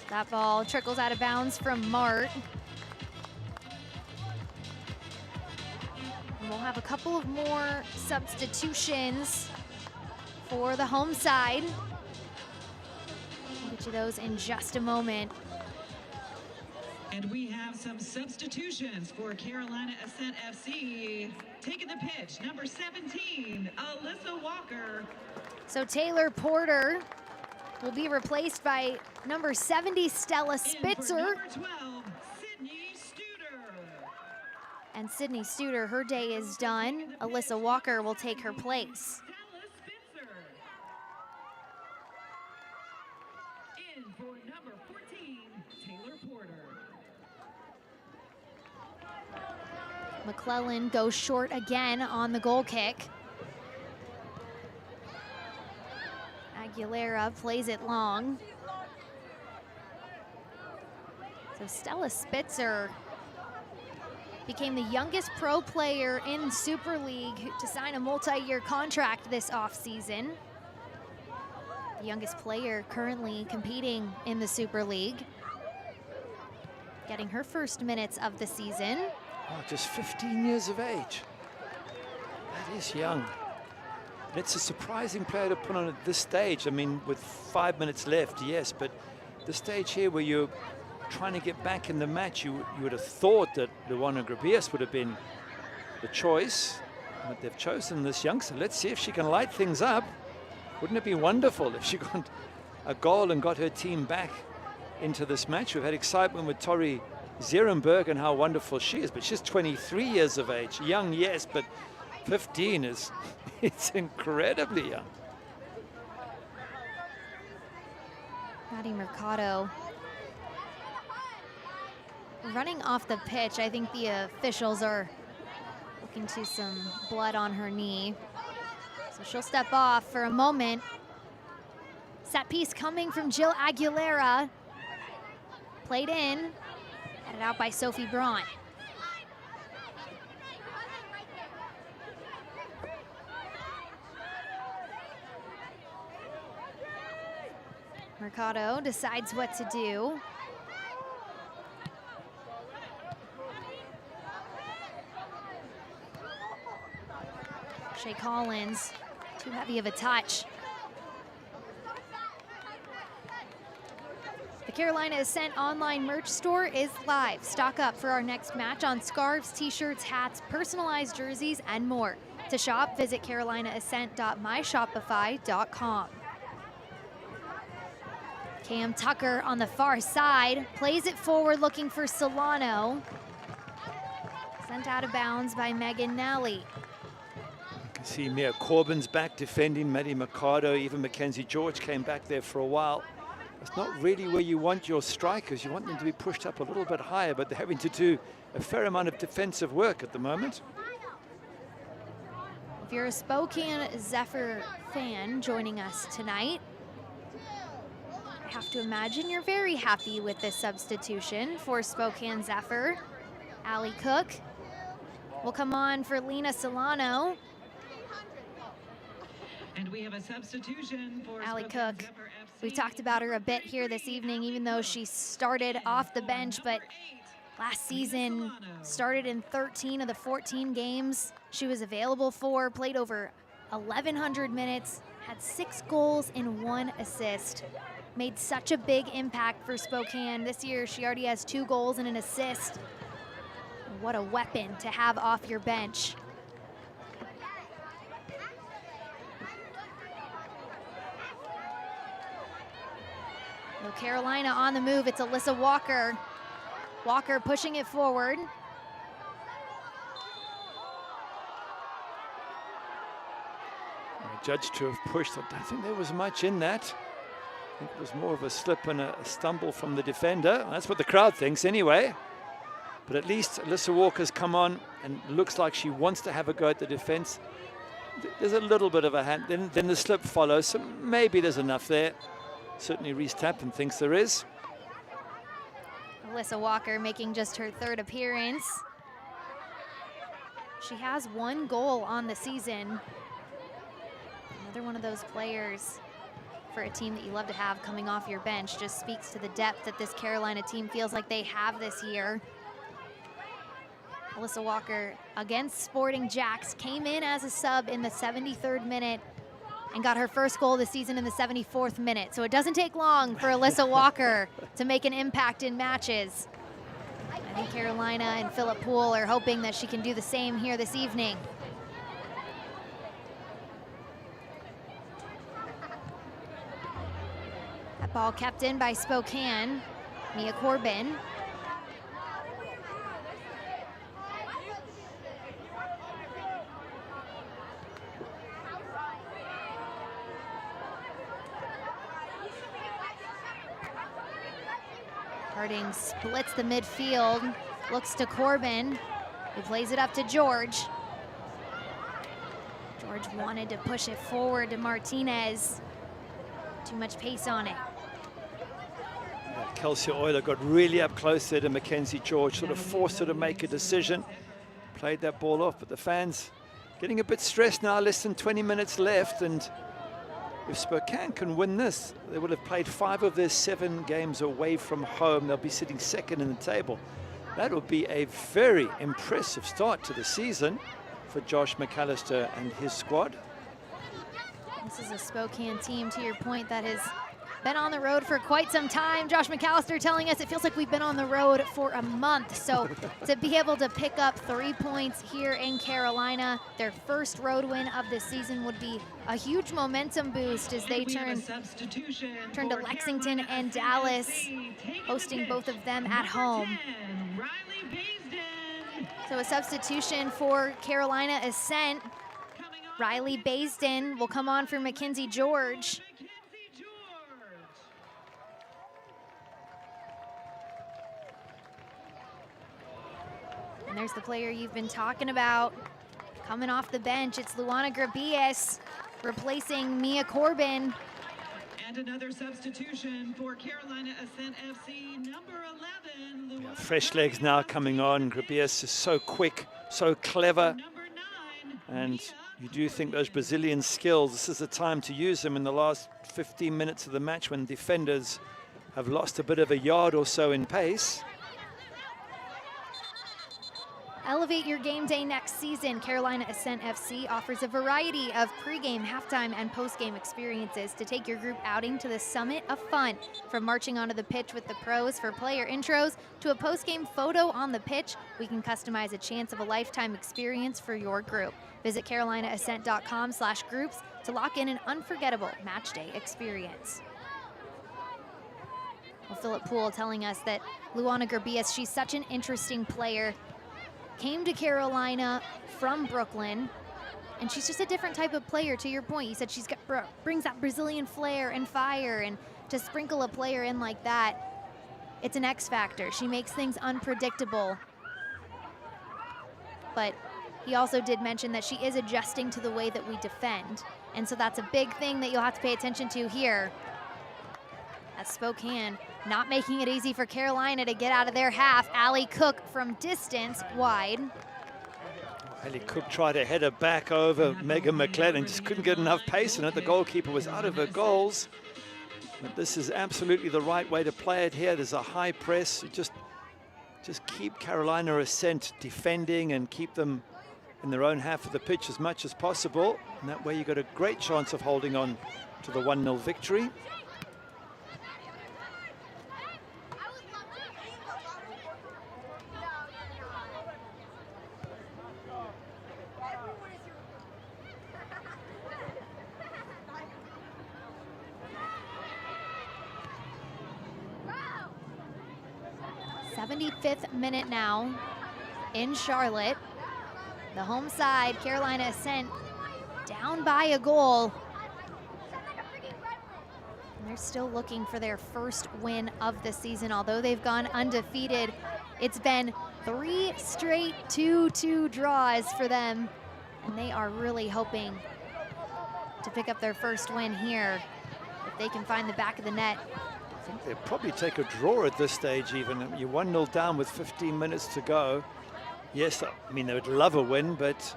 That ball trickles out of bounds from Mart. And we'll have a couple of more substitutions for the home side. We'll get you those in just a moment. And we have some substitutions for Carolina Ascent FC. Taking the pitch, number 17, Alyssa Walker. So Taylor Porter will be replaced by number 70, Stella Spitzer. Number 12, Sydney Studer. And Sydney Studer, her day is done. Alyssa Walker will take her place. Stella Spitzer. In for number 14, Taylor Porter. McClellan goes short again on the goal kick. Aguilera plays it long. So Stella Spitzer became the youngest pro player in Super League to sign a multi-year contract this offseason. The youngest player currently competing in the Super League. Getting her first minutes of the season. Oh, just 15 years of age. That is young. And it's a surprising player to put on at this stage. I mean, with 5 minutes left, yes, but the stage here where you're trying to get back in the match, you would have thought that Luana Grabias would have been the choice, but they've chosen this youngster. Let's see if she can light things up. Wouldn't it be wonderful if she got a goal and got her team back into this match? We've had excitement with Tori Zierenberg and how wonderful she is, but she's 23 years of age. Young, yes, but 15 is, it's incredibly young. Maddie Mercado running off the pitch. I think the officials are looking to some blood on her knee. So she'll step off for a moment. Set piece coming from Jill Aguilera. Played in. Headed out by Sophie Braun. Mercado decides what to do. Shea Collins, too heavy of a touch. The Carolina Ascent online merch store is live. Stock up for our next match on scarves, t-shirts, hats, personalized jerseys, and more. To shop, visit carolinaascent.myshopify.com. Cam Tucker on the far side, plays it forward looking for Solano. Sent out of bounds by Megan Nally. You can see Mia Corbin's back defending. Maddie Mercado, even Mackenzie George came back there for a while. It's not really where you want your strikers. You want them to be pushed up a little bit higher, but they're having to do a fair amount of defensive work at the moment. If you're a Spokane Zephyr fan joining us tonight, I have to imagine you're very happy with this substitution for Spokane Zephyr. Allie Cook will come on for Lena Solano. And we have a substitution for Allie Cook. We've talked about her a bit here this evening, even though she started off the bench, but last season started in 13 of the 14 games she was available for, played over 1,100 minutes, had 6 goals and 1 assist. Made such a big impact for Spokane. This year, she already has 2 goals and an assist. What a weapon to have off your bench. So Carolina on the move. It's Alyssa Walker. Walker pushing it forward. Judged to have pushed. I don't think there was much in that. I think it was more of a slip and a stumble from the defender. That's what the crowd thinks anyway. But at least Alyssa Walker's come on and looks like she wants to have a go at the defense. There's a little bit of a hand, then the slip follows, so maybe there's enough there. Certainly Reese Tappan thinks there is. Alyssa Walker making just her 3rd appearance. She has 1 goal on the season. Another one of those players for a team that you love to have coming off your bench. Just speaks to the depth that this Carolina team feels like they have this year. Alyssa Walker against Sporting Jacks came in as a sub in the 73rd minute. and got her first goal this season in the 74th minute. So it doesn't take long for Alyssa Walker to make an impact in matches. I think Carolina and Phillip Poole are hoping that she can do the same here this evening. That ball kept in by Spokane. Mia Corbin. Harding splits the midfield, looks to Corbin, who plays it up to George. George wanted to push it forward to Martinez. Too much pace on it. Kelsey Euler got really up close there to Mackenzie George, sort of forced her to make a decision. Played that ball off, but the fans getting a bit stressed now, less than 20 minutes left, and if Spokane can win this, they will have played 5 of their 7 games away from home. They'll be sitting second in the table. That will be a very impressive start to the season for Josh McAllister and his squad. This is a Spokane team, to your point, that has been on the road for quite some time. Josh McAllister telling us it feels like we've been on the road for a month. So to be able to pick up 3 points here in Carolina, their first road win of the season, would be a huge momentum boost as they turn to Lexington and Dallas, hosting both of them at home. So a substitution for Carolina Ascent. Riley Baisden will come on for Mackenzie George. And there's the player you've been talking about. Coming off the bench, it's Luana Grabias replacing Mia Corbin. And another substitution for Carolina Ascent FC, number 11, Luana. Fresh legs now coming on. Grabias is so quick, so clever. And you do think those Brazilian skills, this is the time to use them in the last 15 minutes of the match when defenders have lost a bit of a yard or so in pace. Elevate your game day next season. Carolina Ascent FC offers a variety of pregame, halftime, and postgame experiences to take your group outing to the summit of fun. From marching onto the pitch with the pros for player intros to a postgame photo on the pitch, we can customize a chance of a lifetime experience for your group. Visit carolinaascent.com/groups to lock in an unforgettable match day experience. Well, Phillip Poole telling us that Luana Grabias, she's such an interesting player. Came to Carolina from Brooklyn, and she's just a different type of player. To your point, you said she's got brings that Brazilian flair and fire, and to sprinkle a player in like that, it's an X factor. She makes things unpredictable. But he also did mention that she is adjusting to the way that we defend, and so that's a big thing that you'll have to pay attention to here. At Spokane, not making it easy for Carolina to get out of their half. Allie Cook from distance, wide. Allie Cook tried to header back over Megan McLennan, just couldn't get enough pace in it. The goalkeeper was out of her goals. But this is absolutely the right way to play it here. There's a high press. You just keep Carolina Ascent defending and keep them in their own half of the pitch as much as possible. And that way you got a great chance of holding on to the 1-0 victory. '75th minute now in Charlotte. The home side, Carolina Ascent, down by a goal. And they're still looking for their first win of the season. Although they've gone undefeated, it's been 3 straight 2-2 draws for them. And they are really hoping to pick up their first win here if they can find the back of the net. I think they'll probably take a draw at this stage even. You're 1-0 down with 15 minutes to go. Yes, I mean, they would love a win, but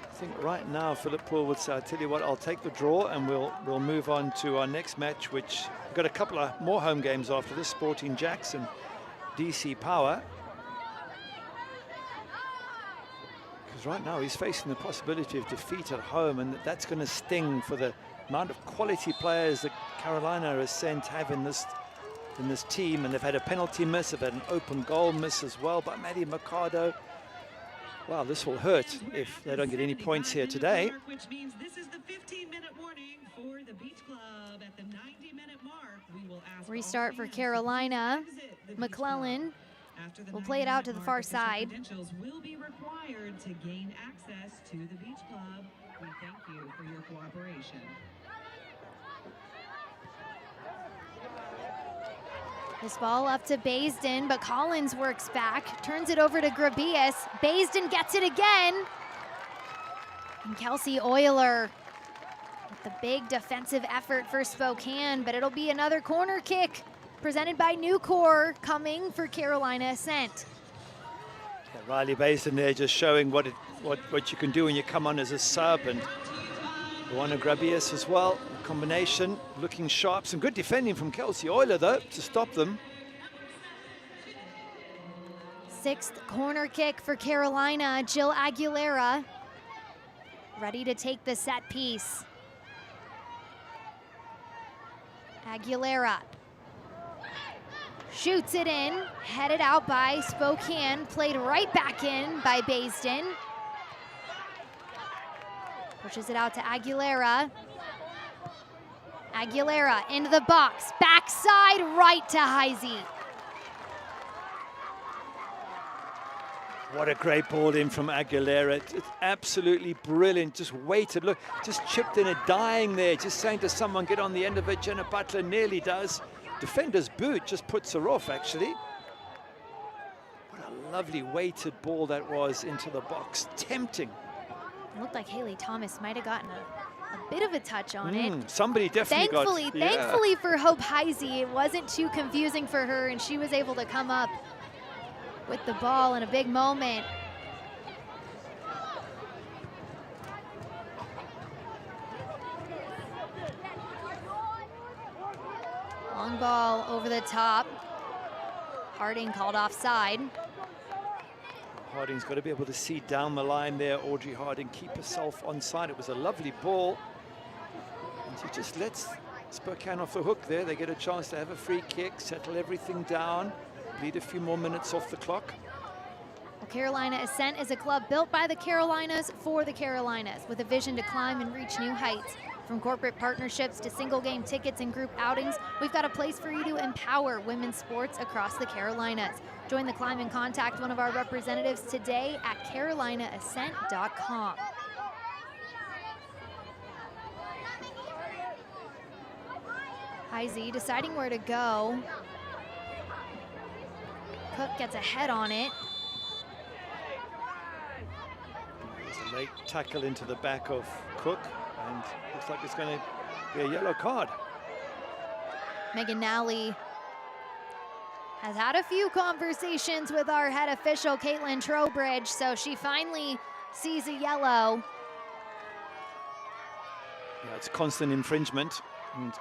I think right now Phillip Poole would say, I'll tell you what, I'll take the draw and we'll move on to our next match, which we've got a couple of more home games after this, Sporting Jackson, DC Power. Because right now he's facing the possibility of defeat at home, and that's going to sting for the amount of quality players that Carolina Ascent have in this team. And they've had a penalty miss, they've had an open goal miss as well by Maddie Mercado. Wow, this will hurt if they don't get any points here today. Which means this is the 15-minute warning for the Beach Club. At the 90-minute mark, we will ask Restart for Carolina. McClellan will play it out to the far side. Credentials will be required to gain access to the Beach Club. We thank you for your cooperation. This ball up to Baisden, but Collins works back, turns it over to Grabius. Baisden gets it again. And Kelsey Euler with the big defensive effort for Spokane, but it'll be another corner kick presented by Nucor coming for Carolina Ascent. Yeah, Riley Baisden there just showing what you can do when you come on as a sub, and Luana Grabius as well. Combination, looking sharp. Some good defending from Kelsey Euler though to stop them. Sixth corner kick for Carolina. Jill Aguilera ready to take the set piece. Aguilera shoots it in, headed out by Spokane, played right back in by Baisden. Pushes it out to Aguilera. Aguilera into the box, backside right to Heisey. What a great ball in from Aguilera. It's absolutely brilliant. Just waited, look, just chipped in it, dying there, just saying to someone, get on the end of it. Jenna Butler nearly does. Defender's boot just puts her off, actually. What a lovely weighted ball that was into the box. Tempting. It looked like Haley Thomas might have gotten a bit of a touch on it. Somebody definitely Thankfully for Hope Heisey, it wasn't too confusing for her, and she was able to come up with the ball in a big moment. Long ball over the top. Harding called offside. Harding's got to be able to see down the line there. Audrey Harding, keep herself onside. It was a lovely ball. And she just lets Spokane off the hook there. They get a chance to have a free kick, settle everything down, bleed a few more minutes off the clock. Well, Carolina Ascent is a club built by the Carolinas for the Carolinas, with a vision to climb and reach new heights. From corporate partnerships to single game tickets and group outings, we've got a place for you to empower women's sports across the Carolinas. Join the climb and contact one of our representatives today at carolinaascent.com. Heisey deciding where to go. Cook gets a head on it. There's a late tackle into the back of Cook, and looks like it's going to be a yellow card. Megan Nally has had a few conversations with our head official, Caitlin Trowbridge, so she finally sees a yellow. Yeah, it's constant infringement, and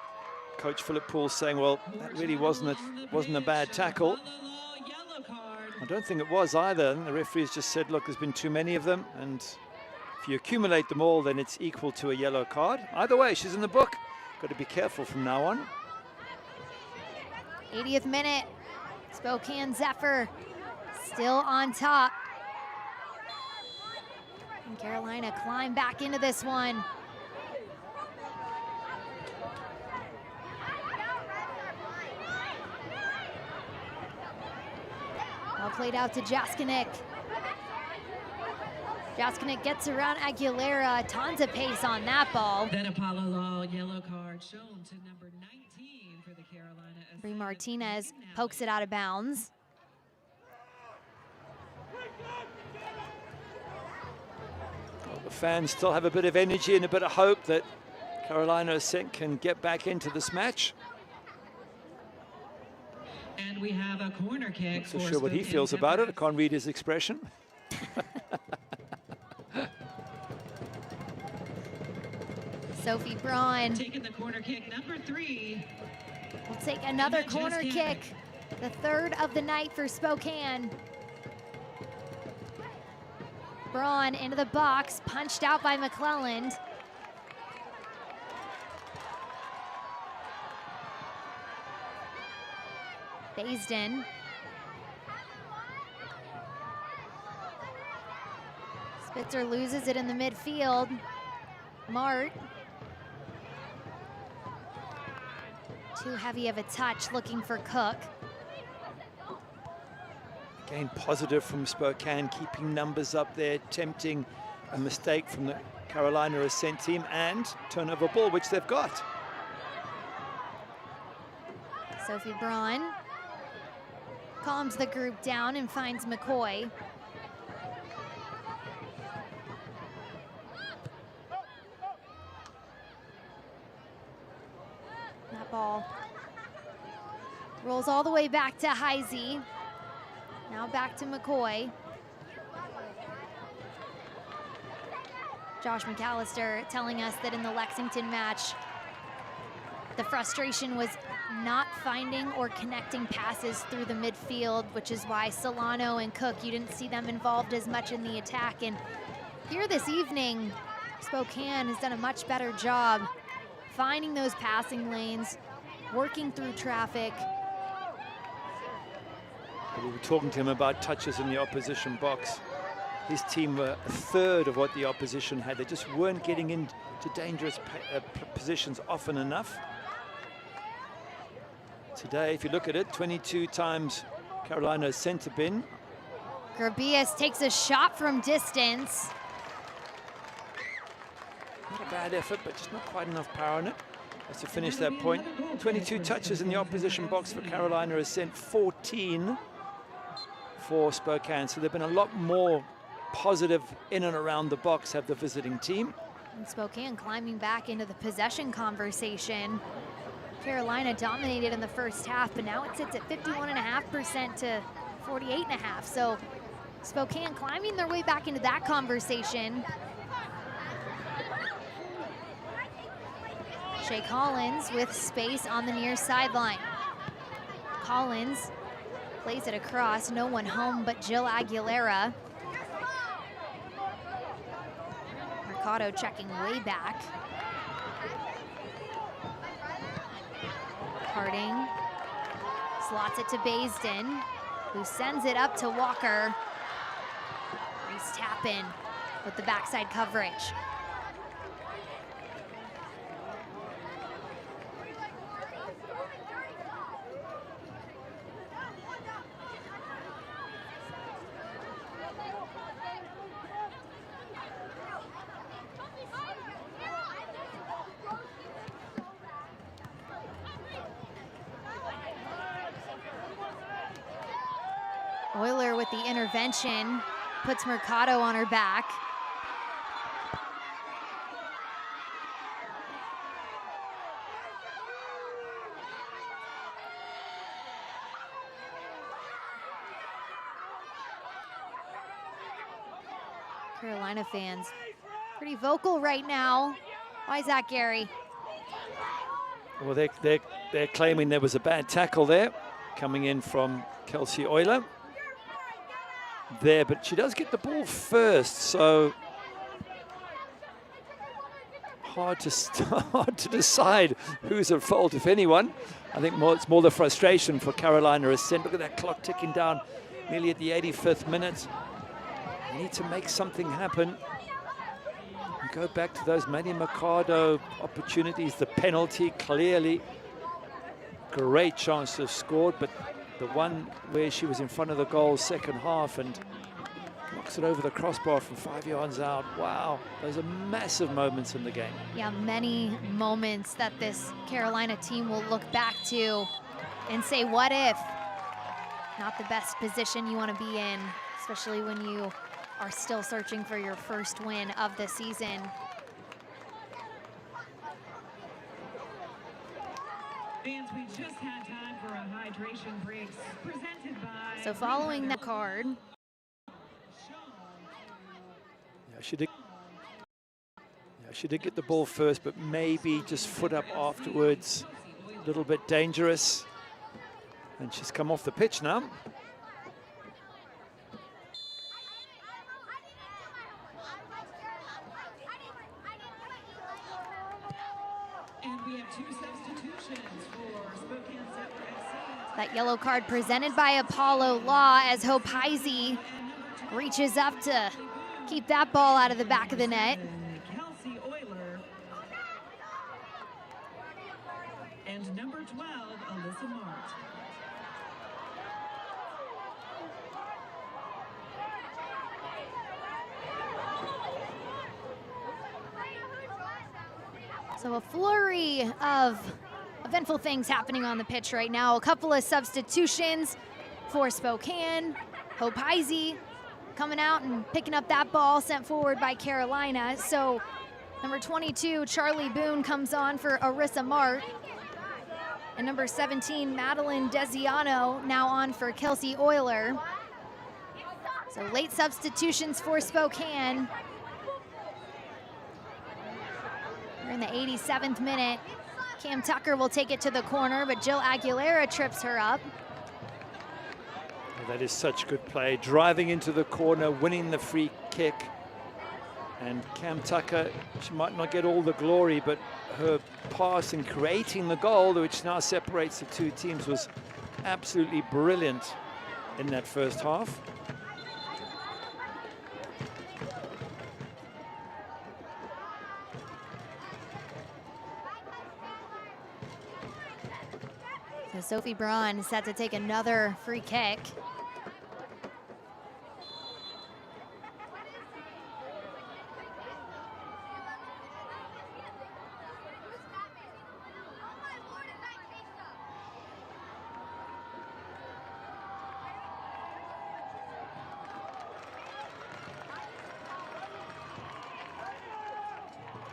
Coach Philip Poole saying, well, that really wasn't a bad tackle. I don't think it was either. And the referees just said, look, there's been too many of them, and if you accumulate them all, then it's equal to a yellow card. Either way, she's in the book. Got to be careful from now on. 80th minute, Spokane Zephyr still on top. And Carolina climb back into this one. Ball played out to Jaskinek. Jaskinek gets around Aguilera. Tons of pace on that ball. Then Apollo Law, yellow card shown to number 19 for the Carolina. Bree Martinez pokes it out of bounds. Well, the fans still have a bit of energy and a bit of hope that Carolina Ascent can get back into this match. And we have a corner kick. Not so sure what he feels about it. I can't read his expression. Sophie Braun. Taking the corner kick, number 3. We'll take another corner kick, the third of the night for Spokane. Braun into the box, punched out by McClelland. Baisden. Spitzer loses it in the midfield. Mart. Too heavy of a touch, looking for Cook. Again, positive from Spokane, keeping numbers up there, tempting a mistake from the Carolina Ascent team, and turnover ball, which they've got. Sophie Braun calms the group down and finds McCoy. That ball rolls all the way back to Heisey. Now back to McCoy. Josh McAllister telling us that in the Lexington match, the frustration was not finding or connecting passes through the midfield, which is why Solano and Cook, you didn't see them involved as much in the attack. And here this evening, Spokane has done a much better job finding those passing lanes, working through traffic. We were talking to him about touches in the opposition box. His team were a third of what the opposition had. They just weren't getting into dangerous positions often enough. Today, if you look at it, 22 times Carolina's center bin. Grabias takes a shot from distance. Not a bad effort, but just not quite enough power on it. As to finish that point, 22 touches in the opposition box for Carolina Ascent, 14 for Spokane. So they've been a lot more positive in and around the box, have the visiting team. And Spokane climbing back into the possession conversation. Carolina dominated in the first half, but now it sits at 51.5% to 48.5%. So Spokane climbing their way back into that conversation. Shea Collins with space on the near sideline. Collins plays it across, no one home but Jill Aguilera. Mercado checking way back. Harding slots it to Baisden, who sends it up to Walker. Reese Tappan with the backside coverage. Euler with the intervention, puts Mercado on her back. Carolina fans pretty vocal right now. Why is that, Gary? Well, they're claiming there was a bad tackle there coming in from Kelsey Euler. There, but she does get the ball first, so hard to decide who's at fault, if anyone. I think it's more the frustration for Carolina Ascent. Look at that clock ticking down, nearly at the 85th minute. You need to make something happen. You go back to those Manny Mercado opportunities, the penalty, clearly great chance to have scored, but the one where she was in front of the goal second half and knocks it over the crossbar from 5 yards out. Wow, those are massive moments in the game. Yeah, many moments that this Carolina team will look back to and say, what if? Not the best position you want to be in, especially when you are still searching for your first win of the season. Fans, we just had time for a hydration break presented by... So following that card. Yeah, she did get the ball first, but maybe just foot up afterwards. A little bit dangerous. And she's come off the pitch now. And we have 2 substitutions for Spokane Zephyr Ascent. That yellow card presented by Apollo Law as Hope Heisey reaches up to keep that ball out of the back of the net. And number 12, Alyssa Mart. So a flurry of eventful things happening on the pitch right now. A couple of substitutions for Spokane. Hope Heisey coming out and picking up that ball sent forward by Carolina. So number 22, Charlie Boone, comes on for Arissa Mart. And number 17, Madeline Desiano, now on for Kelsey Euler. So late substitutions for Spokane. We're in the 87th minute. Cam Tucker will take it to the corner, but Jill Aguilera trips her up. That is such good play. Driving into the corner, winning the free kick. And Cam Tucker, she might not get all the glory, but her pass in creating the goal, which now separates the two teams, was absolutely brilliant in that first half. So Sophie Braun is set to take another free kick.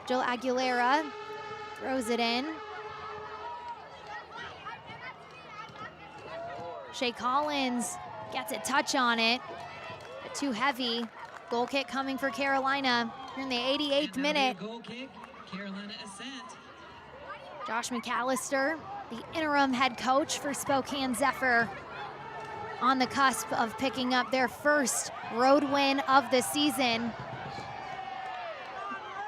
Jill Aguilera throws it in. Shea Collins gets a touch on it, but too heavy. Goal kick coming for Carolina here in the 88th minute. Goal kick, Carolina Ascent. Josh McAllister, the interim head coach for Spokane Zephyr, on the cusp of picking up their first road win of the season.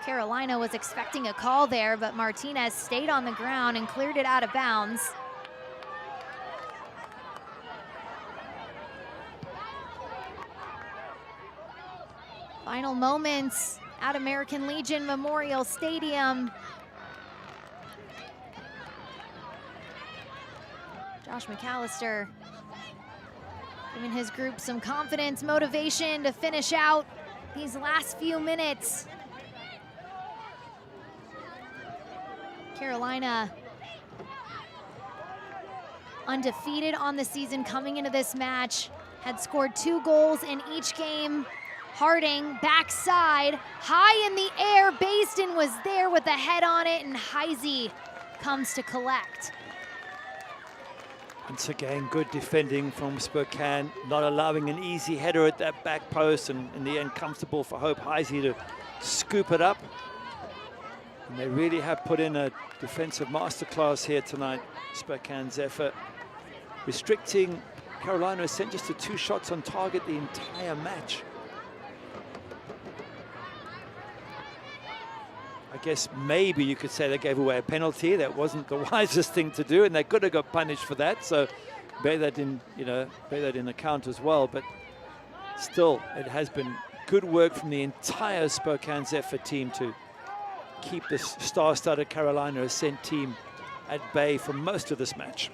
Carolina was expecting a call there, but Martinez stayed on the ground and cleared it out of bounds. Final moments at American Legion Memorial Stadium. Josh McAllister giving his group some confidence, motivation to finish out these last few minutes. Carolina undefeated on the season coming into this match, had scored 2 goals in each game. Harding, backside, high in the air. Basden was there with the head on it, and Heisey comes to collect. Once again, good defending from Spokane, not allowing an easy header at that back post, and in the end, comfortable for Hope Heisey to scoop it up. And they really have put in a defensive masterclass here tonight, Spokane Zephyr, restricting Carolina Ascent just to 2 shots on target the entire match. I guess maybe you could say they gave away a penalty. That wasn't the wisest thing to do, and they could have got punished for that. So bear that in, bear that in account as well. But still, it has been good work from the entire Spokane Zephyr team to keep this star-studded Carolina Ascent team at bay for most of this match.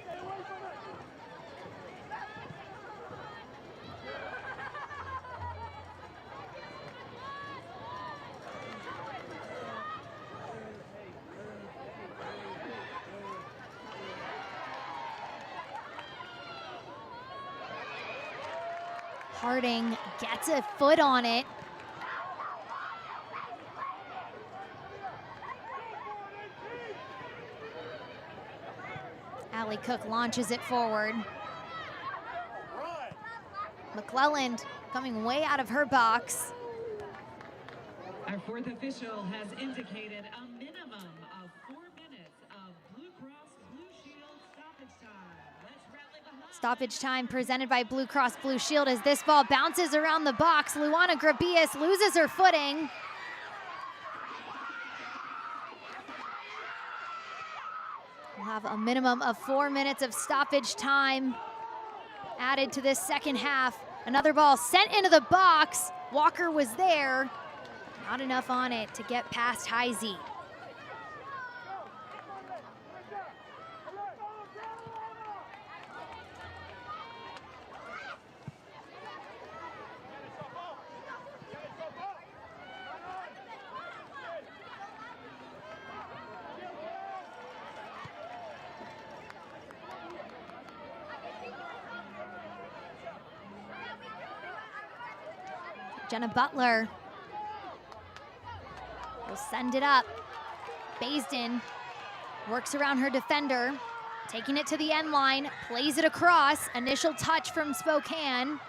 Harding gets a foot on it. Allie Cook launches it forward. McClelland coming way out of her box. Our 4th official has indicated a minimum of 4 minutes of Blue Cross Blue Shield stoppage time. Let's rally behind. Stoppage time presented by Blue Cross Blue Shield as this ball bounces around the box. Luana Grabias loses her footing. We'll have a minimum of 4 minutes of stoppage time added to this second half. Another ball sent into the box. Walker was there. Not enough on it to get past Heisey. Jenna Butler will send it up. Baisden works around her defender, taking it to the end line, plays it across. Initial touch from Spokane,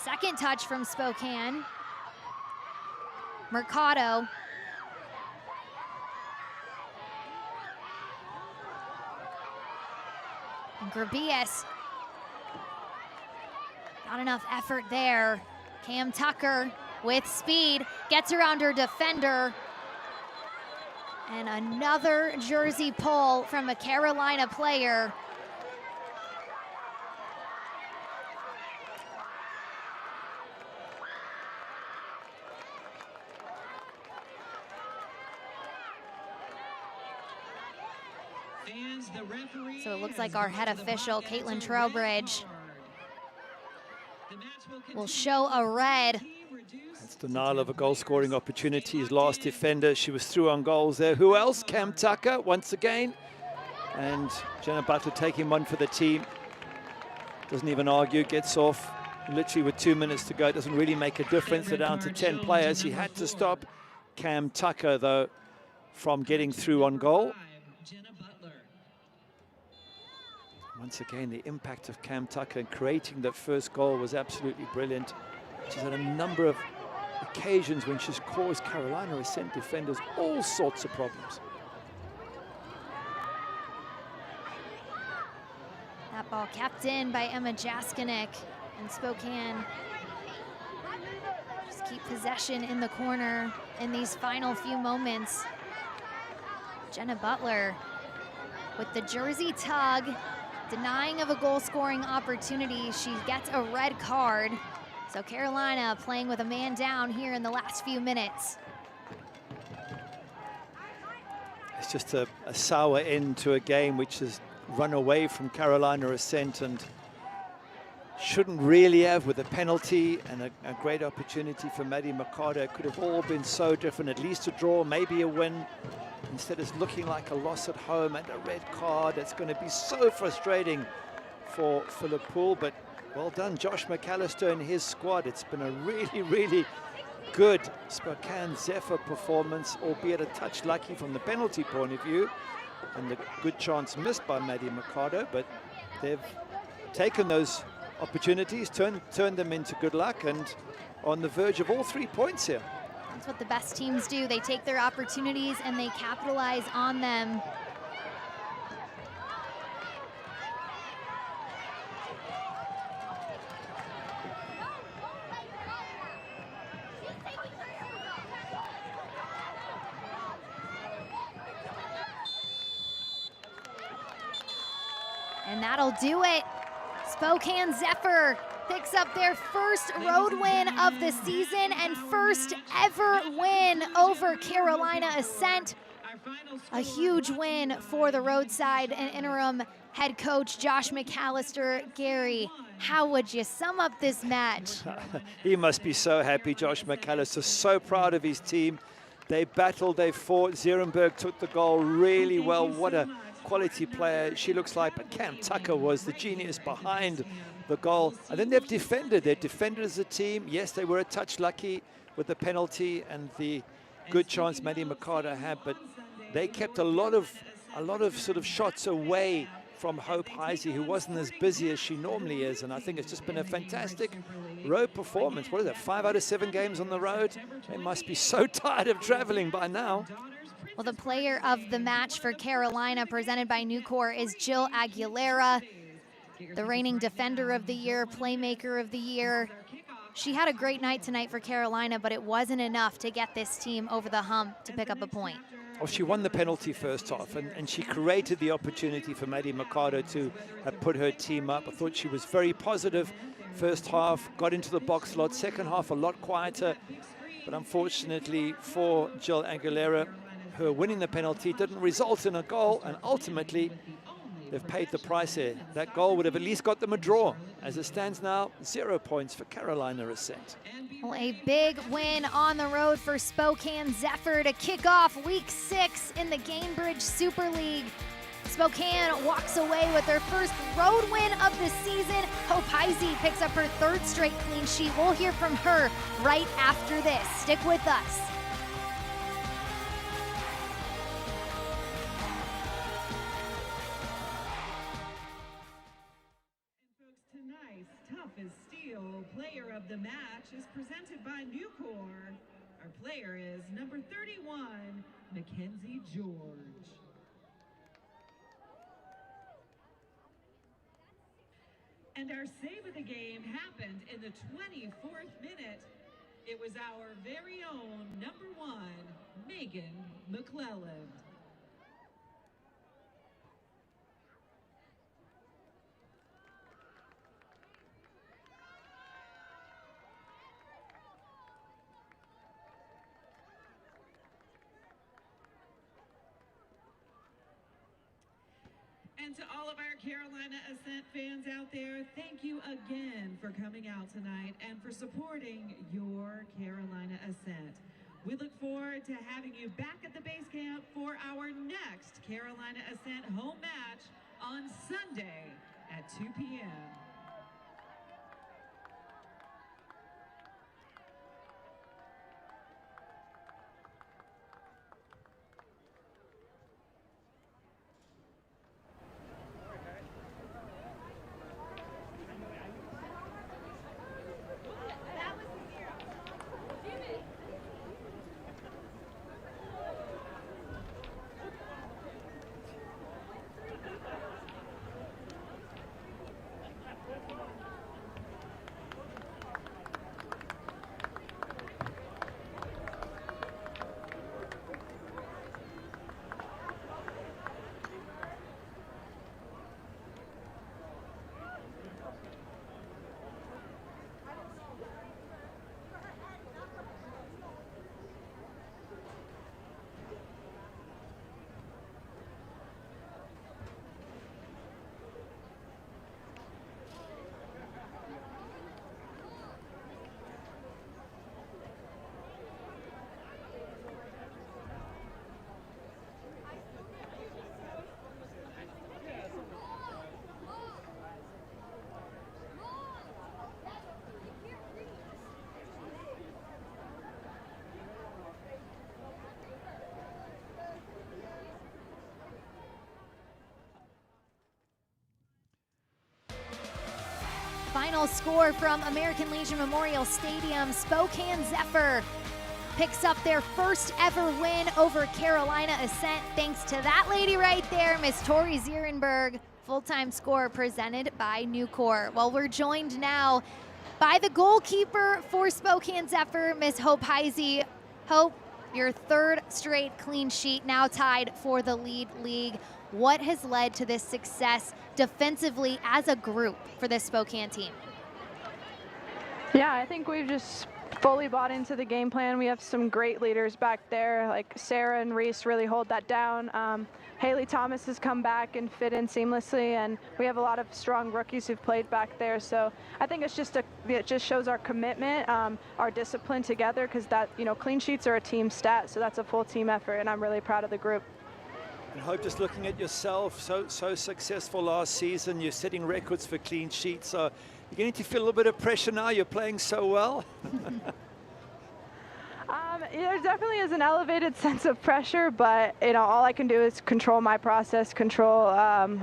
second touch from Spokane. Mercado. And Grabias. Not enough effort there. Cam Tucker with speed, gets around her defender. And another jersey pull from a Carolina player. So it looks like our head official, Caitlin Trowbridge, will show a red. That's denial of a goal-scoring opportunity. His last defender, she was through on goals there. Who else? Cam Tucker once again. And Jenna Butler taking one for the team. Doesn't even argue, gets off literally with 2 minutes to go. It doesn't really make a difference. They're down to 10 players. He had to stop Cam Tucker, though, from getting through on goal. Once again, the impact of Cam Tucker in creating that first goal was absolutely brilliant. She's had a number of occasions when she's caused Carolina Ascent defenders all sorts of problems. That ball kept in by Emma Jaskinek, and Spokane just keep possession in the corner in these final few moments. Jenna Butler with the jersey tug, denying of a goal-scoring opportunity. She gets a red card. So Carolina playing with a man down here in the last few minutes. It's just a sour end to a game which has run away from Carolina Ascent and shouldn't really have, with a penalty and a great opportunity for Maddie Mercado. It could have all been so different, at least a draw, maybe a win. Instead, it's looking like a loss at home and a red card. It's going to be so frustrating for Philip Poole, but well done, Josh McAllister and his squad. It's been a really, really good Spokane Zephyr performance, albeit a touch lucky from the penalty point of view, and the good chance missed by Maddie Mercado, but they've taken those opportunities, turned them into good luck, and on the verge of all 3 points here. That's what the best teams do. They take their opportunities and they capitalize on them. And that'll do it. Spokane Zephyr picks up their first road win of the season and first ever win over Carolina Ascent. A huge win for the roadside and interim head coach Josh McAllister. Gary, how would you sum up this match? He must be so happy, Josh McAllister, so proud of his team. They battled, they fought. Zierenberg took the goal really well. What a quality player she looks like, but Cam Tucker was the genius behind the goal. And then they've defended. They've defended as a team. Yes, they were a touch lucky with the penalty and the good chance Maddie Mercado had, but they kept a lot of sort of shots away from Hope Heisey, who wasn't as busy as she normally is. And I think it's just been a fantastic road performance. What is that, 5 out of 7 games on the road? They must be so tired of traveling by now. Well, the player of the match for Carolina, presented by Nucor, is Jill Aguilera, the reigning defender of the year, playmaker of the year. She had a great night tonight for Carolina, but it wasn't enough to get this team over the hump to pick up a point. Well, she won the penalty first half, and she created the opportunity for Maddie Mercado to put her team up. I thought she was very positive first half, got into the box a lot. Second half, a lot quieter. But unfortunately for Jill Aguilera, her winning the penalty didn't result in a goal, and ultimately they've paid the price here. That goal would have at least got them a draw. As it stands now, 0 points for Carolina Ascent. Well, a big win on the road for Spokane Zephyr to kick off week 6 in the Gamebridge Super League. Spokane walks away with their first road win of the season. Hope Heisey picks up her 3rd straight clean sheet. We'll hear from her right after this. Stick with us. Tonight's toughest steel player of the match is presented by Nucor. Our player is number 31, Mackenzie George. And our save of the game happened in the 24th minute. It was our very own number 1, Megan McClelland. And to all of our Carolina Ascent fans out there, thank you again for coming out tonight and for supporting your Carolina Ascent. We look forward to having you back at the base camp for our next Carolina Ascent home match on Sunday at 2 p.m. Final score from American Legion Memorial Stadium. Spokane Zephyr picks up their first ever win over Carolina Ascent. Thanks to that lady right there, Miss Tori Zierenberg. Full-time score presented by Nucor. Well, we're joined now by the goalkeeper for Spokane Zephyr, Miss Hope Heisey. Hope, your 3rd straight clean sheet, now tied for the lead league. What has led to this success defensively as a group for this Spokane team? Yeah, I think we've just fully bought into the game plan. We have some great leaders back there, like Sarah and Reese really hold that down. Haley Thomas has come back and fit in seamlessly, and we have a lot of strong rookies who've played back there. So I think it just shows our commitment, our discipline together, because that, clean sheets are a team stat, so that's a full team effort, and I'm really proud of the group. And Hope, just looking at yourself, so successful last season, you're setting records for clean sheets. So you're getting to feel a little bit of pressure now. You're playing so well. There definitely is an elevated sense of pressure, but all I can do is control my process, control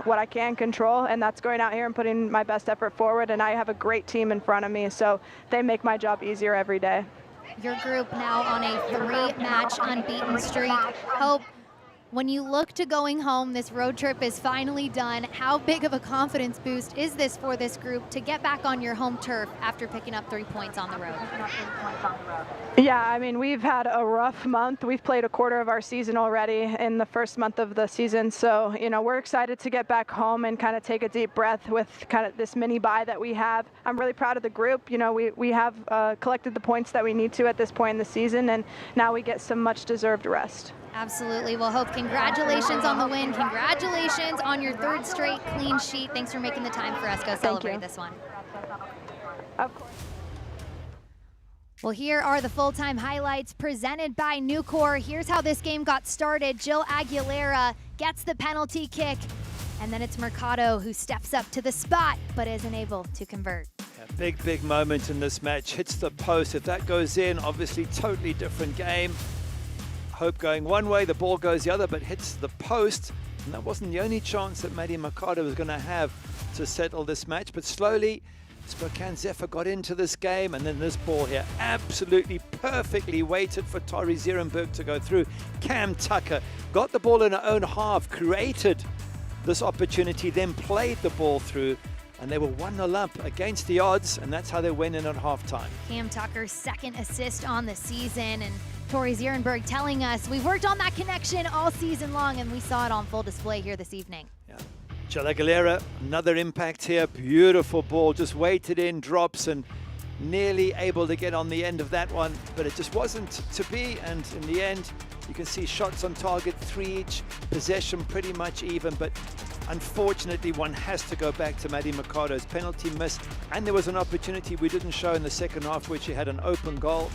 what I can control, and that's going out here and putting my best effort forward. And I have a great team in front of me, so they make my job easier every day. Your group now on a 3-match unbeaten streak. Hope, When you look to going home, this road trip is finally done. How big of a confidence boost is this for this group to get back on your home turf after picking up 3 points on the road? Yeah, I mean, we've had a rough month. We've played a quarter of our season already in the first month of the season. So, you know, we're excited to get back home and kind of take a deep breath with kind of this mini bye that we have. I'm really proud of the group. You know, we have collected the points that we need to at this point in the season, and now we get some much deserved rest. Absolutely. Well, Hope, congratulations on the win. Congratulations on your 3rd straight clean sheet. Thanks for making the time for us. Go celebrate this one. Of course. Well, here are the full-time highlights presented by Nucor. Here's how this game got started. Jill Aguilera gets the penalty kick, and then it's Mercado who steps up to the spot but isn't able to convert. A big moment in this match. Hits the post. If that goes in, obviously totally different game. Hope going one way, the ball goes the other, but hits the post. And that wasn't the only chance that Maddie Mercado was going to have to settle this match. But slowly, Spokane Zephyr got into this game, and then this ball here absolutely perfectly waited for Tori Zierenberg to go through. Cam Tucker got the ball in her own half, created this opportunity, then played the ball through, and they were 1-0 up against the odds, and that's how they went in at halftime. Cam Tucker's 2nd assist on the season, and Tori Zierenberg telling us we've worked on that connection all season long, and we saw it on full display here this evening. Yeah. Jill Aguilera, another impact here. Beautiful ball, just weighted in, drops, and nearly able to get on the end of that one, but it just wasn't to be. And in the end, you can see shots on target, 3 each, possession pretty much even, but unfortunately one has to go back to Maddie Mercado's penalty miss. And there was an opportunity we didn't show in the second half, where she had an open goal.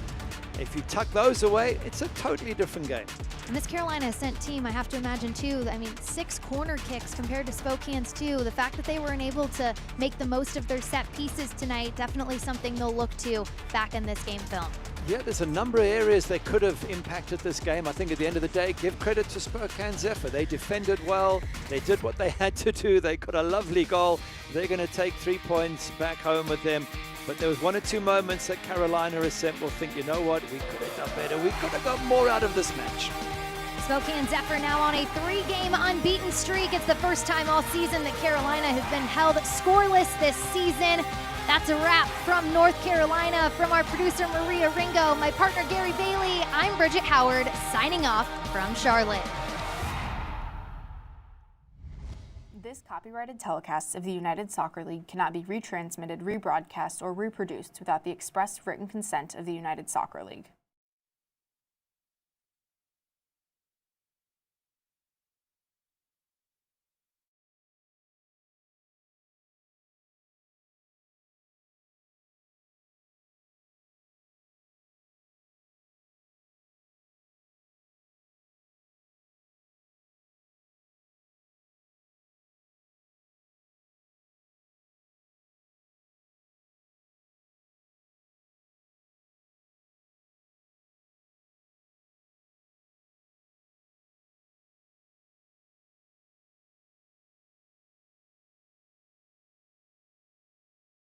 If you tuck those away, it's a totally different game. And this Carolina Ascent team, I have to imagine too, I mean, 6 corner kicks compared to Spokane's 2. The fact that they weren't able to make the most of their set pieces tonight, definitely something they'll look to back in this game film. Yeah, there's a number of areas they could have impacted this game. I think at the end of the day, give credit to Spokane Zephyr. They defended well. They did what they had to do. They got a lovely goal. They're going to take 3 points back home with them. But there was 1 or 2 moments that Carolina Ascent will think, you know what, we could have done better. We could have got more out of this match. Spokane Zephyr now on a 3-game unbeaten streak. It's the first time all season that Carolina has been held scoreless this season. That's a wrap from North Carolina. From our producer Maria Ringo, my partner Gary Bailey, I'm Bridget Howard, signing off from Charlotte. This copyrighted telecast of the United Soccer League cannot be retransmitted, rebroadcast, or reproduced without the express written consent of the United Soccer League.